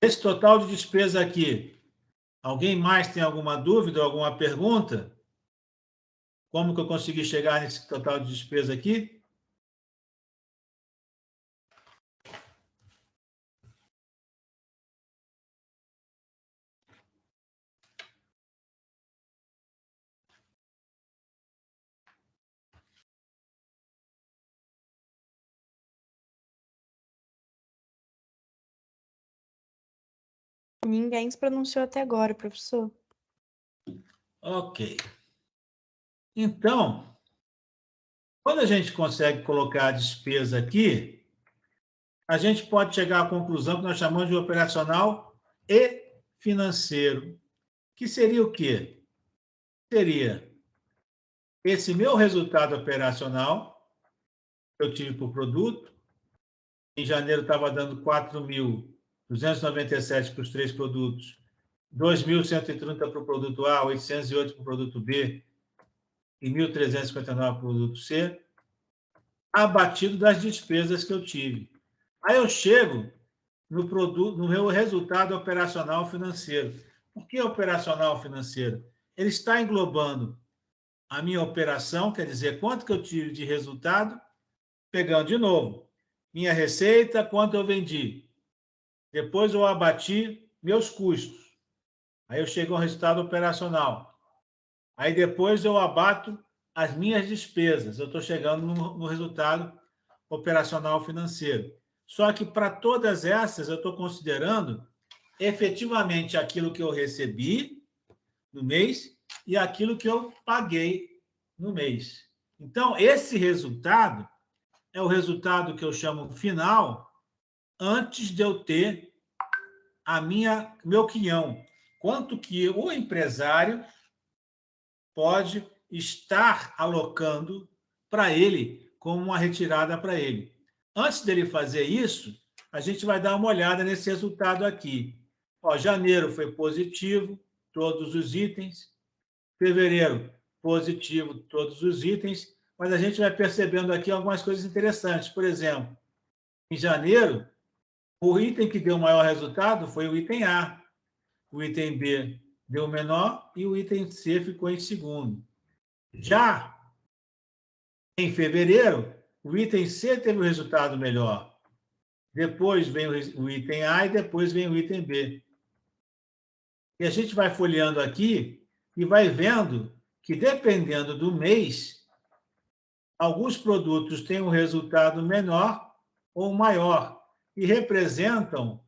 Esse total de despesa aqui, alguém mais tem alguma dúvida, alguma pergunta? Como que eu consegui chegar nesse total de despesa aqui? Ninguém se pronunciou até agora, professor. Ok. Então, quando a gente consegue colocar a despesa aqui, a gente pode chegar à conclusão que nós chamamos de operacional e financeiro, que seria o quê? Seria esse meu resultado operacional que eu tive por produto. Em janeiro estava dando 4.297 para os 3 produtos, 2.130 para o produto A, 808 para o produto B e 1.359 para o produto C, abatido das despesas que eu tive. Aí eu chego no meu resultado operacional financeiro. Por que operacional financeiro? Ele está englobando a minha operação, quer dizer, quanto que eu tive de resultado, pegando de novo minha receita, quanto eu vendi. Depois eu abati meus custos. Aí eu chego ao resultado operacional. Aí depois eu abato as minhas despesas. Eu estou chegando no resultado operacional financeiro. Só que para todas essas, eu estou considerando efetivamente aquilo que eu recebi no mês e aquilo que eu paguei no mês. Então, esse resultado é o resultado que eu chamo final antes de eu ter meu quinhão. Quanto que o empresário pode estar alocando para ele como uma retirada para ele. Antes dele fazer isso, a gente vai dar uma olhada nesse resultado aqui. Ó, janeiro foi positivo, todos os itens. Fevereiro, positivo, todos os itens. Mas a gente vai percebendo aqui algumas coisas interessantes. Por exemplo, em janeiro, o item que deu maior resultado foi o item A. O item B deu menor e o item C ficou em segundo. Já em fevereiro, o item C teve o resultado melhor. Depois vem o item A e depois vem o item B. E a gente vai folheando aqui e vai vendo que, dependendo do mês, alguns produtos têm um resultado menor ou maior e representam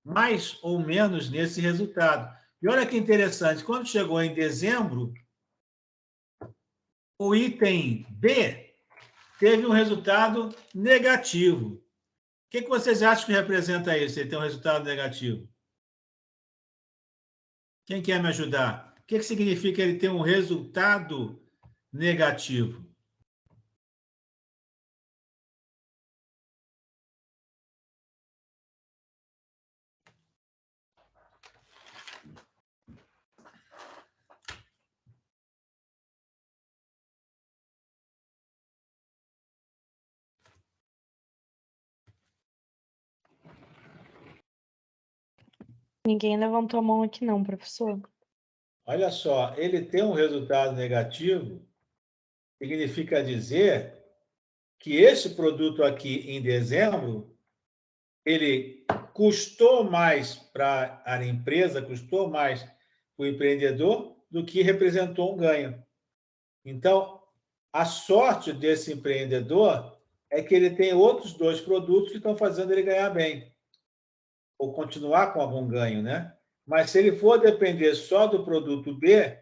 mais ou menos nesse resultado. E olha que interessante, quando chegou em dezembro, o item B teve um resultado negativo. O que vocês acham que representa isso? Ele tem um resultado negativo? Quem quer me ajudar? O que significa ele ter um resultado negativo? Ninguém levantou a mão aqui não, professor. Olha só, ele ter um resultado negativo significa dizer que esse produto aqui, em dezembro, ele custou mais para a empresa, custou mais para o empreendedor do que representou um ganho. Então, a sorte desse empreendedor é que ele tem outros 2 produtos que estão fazendo ele ganhar bem, ou continuar com algum ganho, né? Mas se ele for depender só do produto B,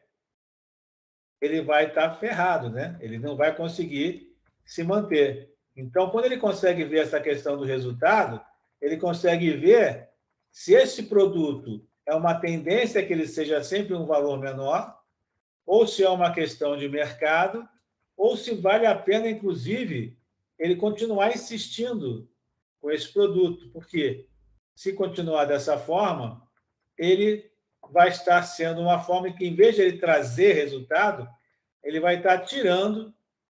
ele vai estar ferrado, né? Ele não vai conseguir se manter. Então, quando ele consegue ver essa questão do resultado, ele consegue ver se esse produto é uma tendência que ele seja sempre um valor menor, ou se é uma questão de mercado, ou se vale a pena, inclusive, ele continuar insistindo com esse produto, porque se continuar dessa forma, ele vai estar sendo uma forma que, em vez de ele trazer resultado, ele vai estar tirando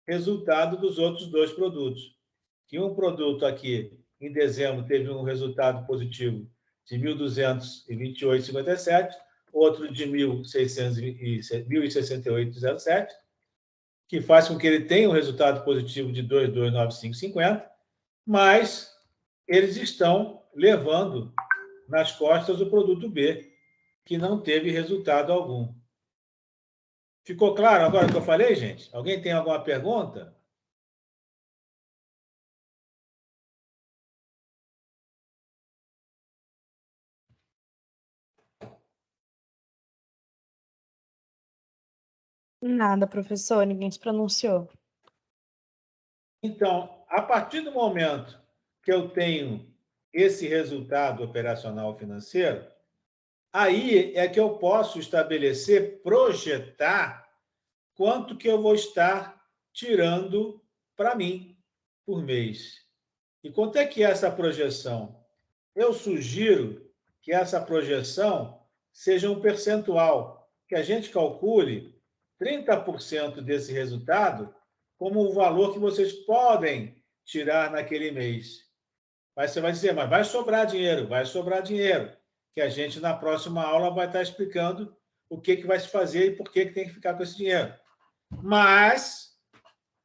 resultado dos outros 2 produtos. Que um produto aqui, em dezembro, teve um resultado positivo de 1.228,57, outro de 1.068,07, que faz com que ele tenha um resultado positivo de 2.295,50, mas eles estão levando nas costas o produto B, que não teve resultado algum. Ficou claro agora o que eu falei, gente? Alguém tem alguma pergunta? Nada, professor, ninguém se pronunciou. Então, a partir do momento que eu tenho esse resultado operacional financeiro, aí é que eu posso estabelecer, projetar quanto que eu vou estar tirando para mim por mês. E quanto é que é essa projeção? Eu sugiro que essa projeção seja um percentual, que a gente calcule 30% desse resultado como o valor que vocês podem tirar naquele mês. Mas você vai dizer, mas vai sobrar dinheiro, que a gente, na próxima aula, vai estar explicando o que vai se fazer e por que tem que ficar com esse dinheiro. Mas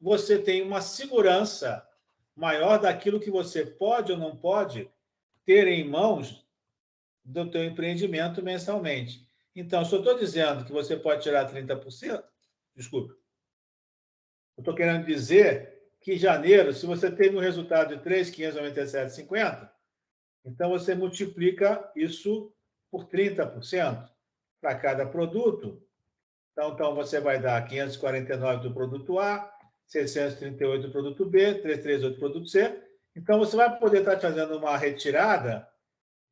você tem uma segurança maior daquilo que você pode ou não pode ter em mãos do teu empreendimento mensalmente. Então, se eu estou dizendo que você pode tirar 30%, desculpa, eu estou querendo dizer que janeiro, se você teve um resultado de 3.597,50, então você multiplica isso por 30% para cada produto. Então, você vai dar 549 do produto A, 638 do produto B, 338 do produto C. Então, você vai poder estar fazendo uma retirada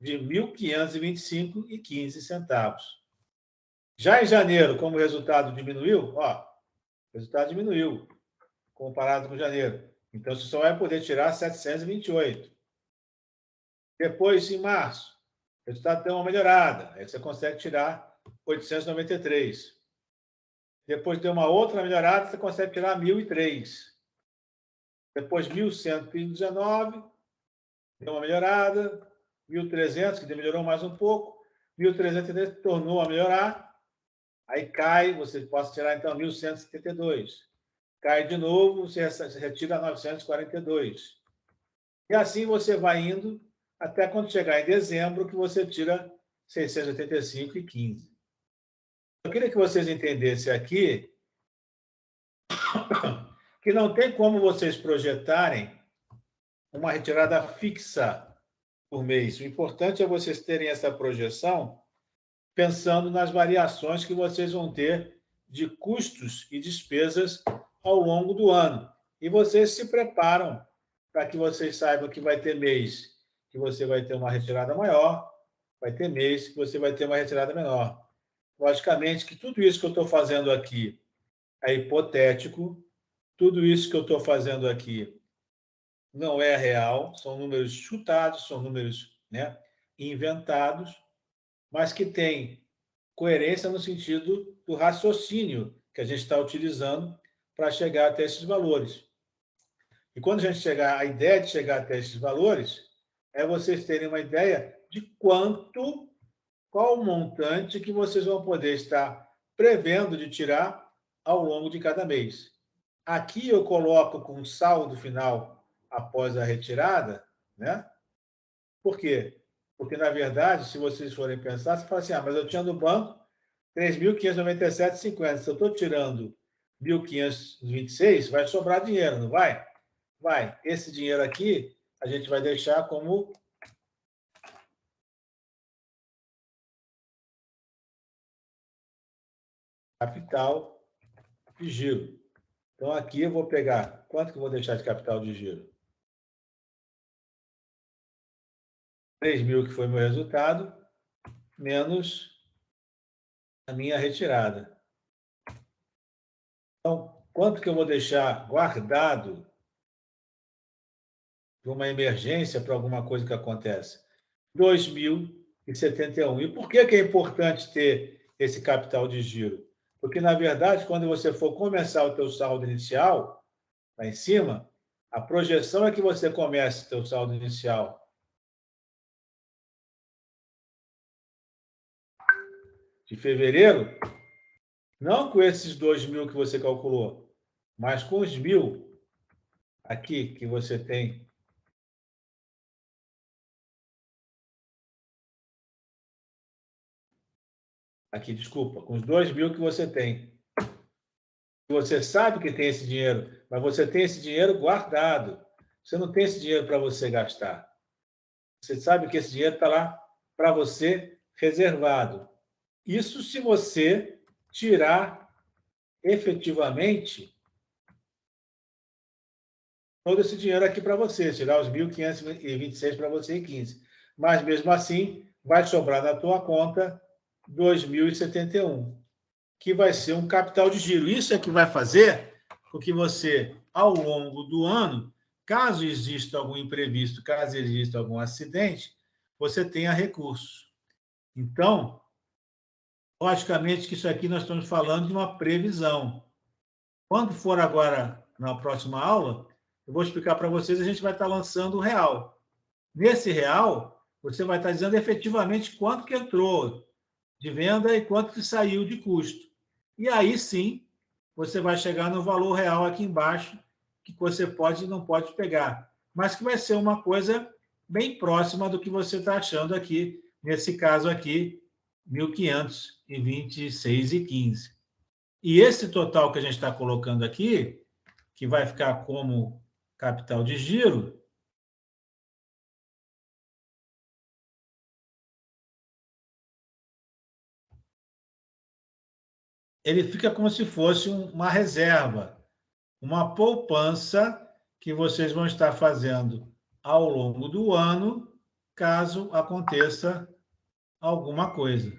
de R$ 1.525,15. Já em janeiro, como o resultado diminuiu, ó, o resultado diminuiu comparado com janeiro. Então, você só vai poder tirar 728. Depois, em março, o resultado deu uma melhorada. Aí você consegue tirar 893. Depois deu uma outra melhorada, você consegue tirar 1.003. Depois, 1.119, deu uma melhorada. 1.300, que melhorou mais um pouco. 1.303 tornou a melhorar. Aí cai, você pode tirar, então, 1.172. Cai de novo, você retira 942. E assim você vai indo até quando chegar em dezembro, que você tira 685,15. Eu queria que vocês entendessem aqui que não tem como vocês projetarem uma retirada fixa por mês. O importante é vocês terem essa projeção pensando nas variações que vocês vão ter de custos e despesas ao longo do ano. E vocês se preparam para que vocês saibam que vai ter mês que você vai ter uma retirada maior, vai ter mês que você vai ter uma retirada menor. Logicamente que tudo isso que eu estou fazendo aqui é hipotético, tudo isso que eu estou fazendo aqui não é real, são números chutados, são números, né, inventados, mas que têm coerência no sentido do raciocínio que a gente está utilizando para chegar até esses valores. E quando a gente chegar, a ideia de chegar até esses valores é vocês terem uma ideia de qual o montante que vocês vão poder estar prevendo de tirar ao longo de cada mês. Aqui eu coloco com saldo final após a retirada, né? Por quê? Porque, na verdade, se vocês forem pensar, você fala assim, mas eu tinha no banco 3.597,50. Se eu estou tirando 1.526, vai sobrar dinheiro, não vai? Vai. Esse dinheiro aqui, a gente vai deixar como capital de giro. Então, aqui eu vou pegar... Quanto que eu vou deixar de capital de giro? 3.000, que foi meu resultado, menos a minha retirada. Então, quanto que eu vou deixar guardado para uma emergência, para alguma coisa que acontece? 2.071. E por que é importante ter esse capital de giro? Porque, na verdade, quando você for começar o teu saldo inicial, lá em cima, a projeção é que você comece o teu saldo inicial de fevereiro, não com esses 2.000 que você calculou, mas com os 1.000 aqui que você tem. Aqui, desculpa, com os 2.000 que você tem. Você sabe que tem esse dinheiro, mas você tem esse dinheiro guardado. Você não tem esse dinheiro para você gastar. Você sabe que esse dinheiro está lá para você reservado. Isso se você tirar efetivamente todo esse dinheiro aqui para você, tirar os 1.526 para você e 15. Mas, mesmo assim, vai sobrar na tua conta 2.071, que vai ser um capital de giro. Isso é que vai fazer com que você, ao longo do ano, caso exista algum imprevisto, caso exista algum acidente, você tenha recursos. Então, logicamente que isso aqui nós estamos falando de uma previsão. Quando for agora, na próxima aula, eu vou explicar para vocês, a gente vai estar lançando o real. Nesse real, você vai estar dizendo efetivamente quanto que entrou de venda e quanto que saiu de custo. E aí, sim, você vai chegar no valor real aqui embaixo, que você pode e não pode pegar, mas que vai ser uma coisa bem próxima do que você está achando aqui, nesse caso aqui, 1.526,15. E esse total que a gente está colocando aqui, que vai ficar como capital de giro, ele fica como se fosse uma reserva, uma poupança que vocês vão estar fazendo ao longo do ano, caso aconteça alguma coisa.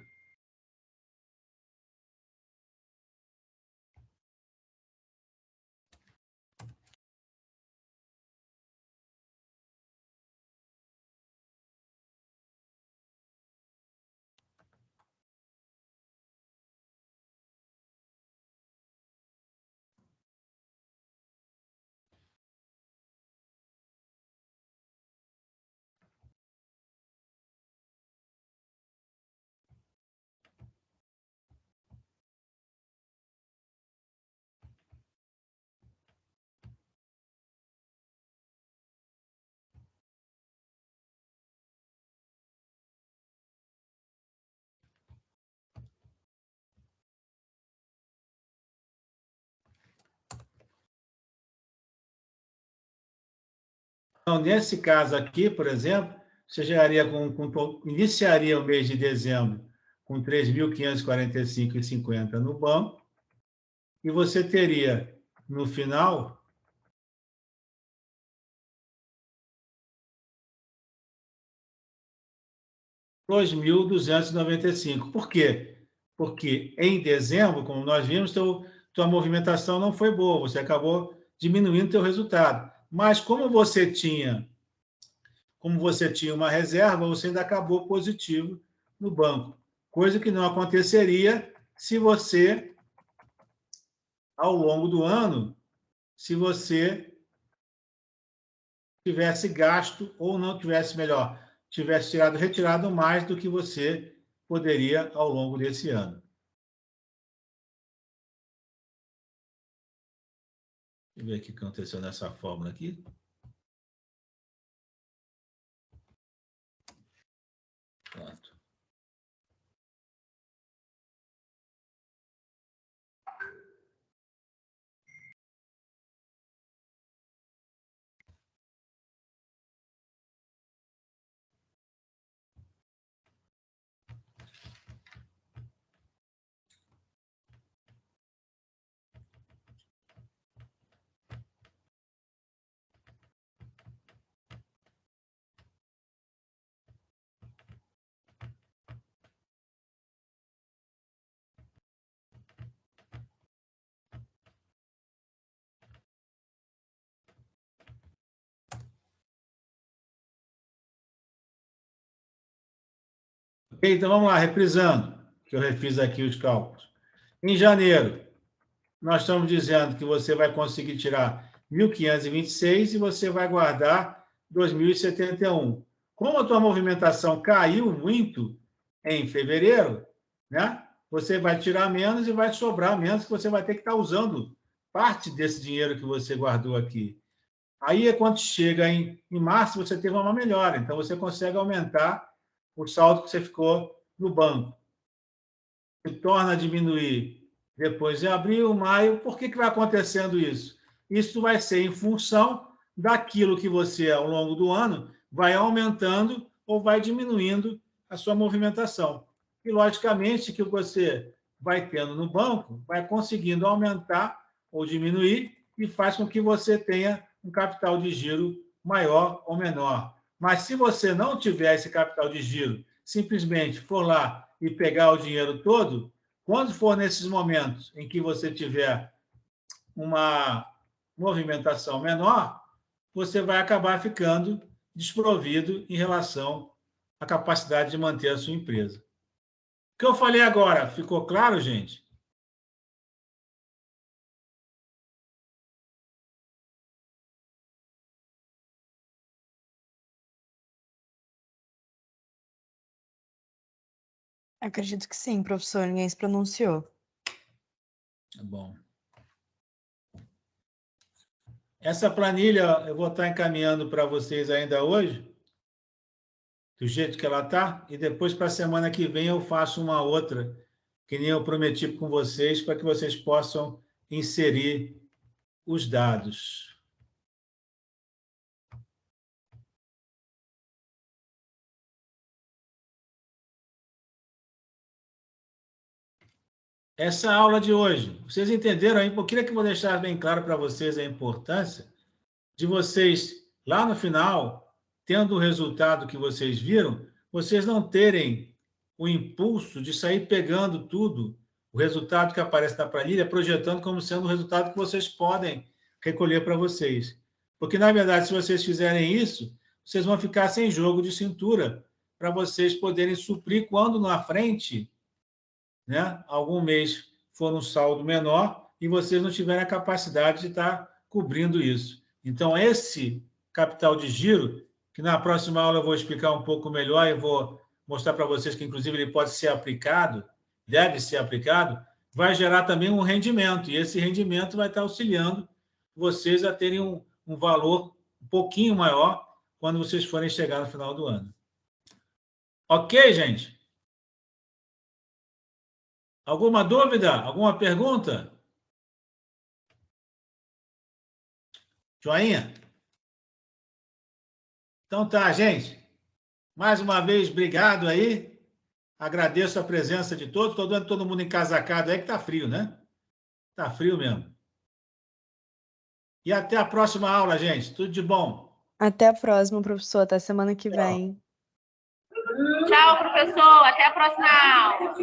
Então, nesse caso aqui, por exemplo, você iniciaria o mês de dezembro com R$ 3.545,50 no banco, e você teria, no final, R$ 2.295. Por quê? Porque em dezembro, como nós vimos, tua movimentação não foi boa, você acabou diminuindo o teu resultado. Mas como você tinha uma reserva, você ainda acabou positivo no banco, coisa que não aconteceria se você, ao longo do ano, se você tivesse gasto ou não tivesse, melhor, tivesse retirado mais do que você poderia ao longo desse ano. Deixa eu ver o que aconteceu nessa fórmula aqui. Pronto. Então, vamos lá, reprisando, que eu refiz aqui os cálculos. Em janeiro, nós estamos dizendo que você vai conseguir tirar 1.526 e você vai guardar 2.071. Como a tua movimentação caiu muito em fevereiro, né? Você vai tirar menos e vai sobrar menos, que você vai ter que estar usando parte desse dinheiro que você guardou aqui. Aí, quando chega em março, você teve uma melhora. Então, você consegue aumentar o saldo que você ficou no banco. Se torna a diminuir depois de abril, maio. Por que vai acontecendo isso? Isso vai ser em função daquilo que você, ao longo do ano, vai aumentando ou vai diminuindo a sua movimentação. E, logicamente, que você vai tendo no banco, vai conseguindo aumentar ou diminuir e faz com que você tenha um capital de giro maior ou menor. Mas se você não tiver esse capital de giro, simplesmente for lá e pegar o dinheiro todo, quando for nesses momentos em que você tiver uma movimentação menor, você vai acabar ficando desprovido em relação à capacidade de manter a sua empresa. O que eu falei agora, ficou claro, gente? Acredito que sim, professor. Ninguém se pronunciou. Tá bom. Essa planilha eu vou estar encaminhando para vocês ainda hoje, do jeito que ela está, e depois, para a semana que vem, eu faço uma outra, que nem eu prometi com vocês, para que vocês possam inserir os dados. Essa aula de hoje, vocês entenderam aí? Eu queria que eu vou deixar bem claro para vocês a importância de vocês, lá no final, tendo o resultado que vocês viram, vocês não terem o impulso de sair pegando tudo, o resultado que aparece na planilha, projetando como sendo o resultado que vocês podem recolher para vocês. Porque, na verdade, se vocês fizerem isso, vocês vão ficar sem jogo de cintura para vocês poderem suprir quando na frente, né, algum mês for um saldo menor e vocês não tiverem a capacidade de estar cobrindo isso. Então, esse capital de giro, que na próxima aula eu vou explicar um pouco melhor e vou mostrar para vocês que, inclusive, ele pode ser aplicado, deve ser aplicado, vai gerar também um rendimento, e esse rendimento vai estar auxiliando vocês a terem um valor um pouquinho maior quando vocês forem chegar no final do ano. Ok, gente? Alguma dúvida? Alguma pergunta? Joinha? Então tá, gente. Mais uma vez, obrigado aí. Agradeço a presença de todos. Estou vendo todo mundo encasacado aí, que tá frio, né? Tá frio mesmo. E até a próxima aula, gente. Tudo de bom. Até a próxima, professor. Até semana que vem. Tchau, professor. Até a próxima aula.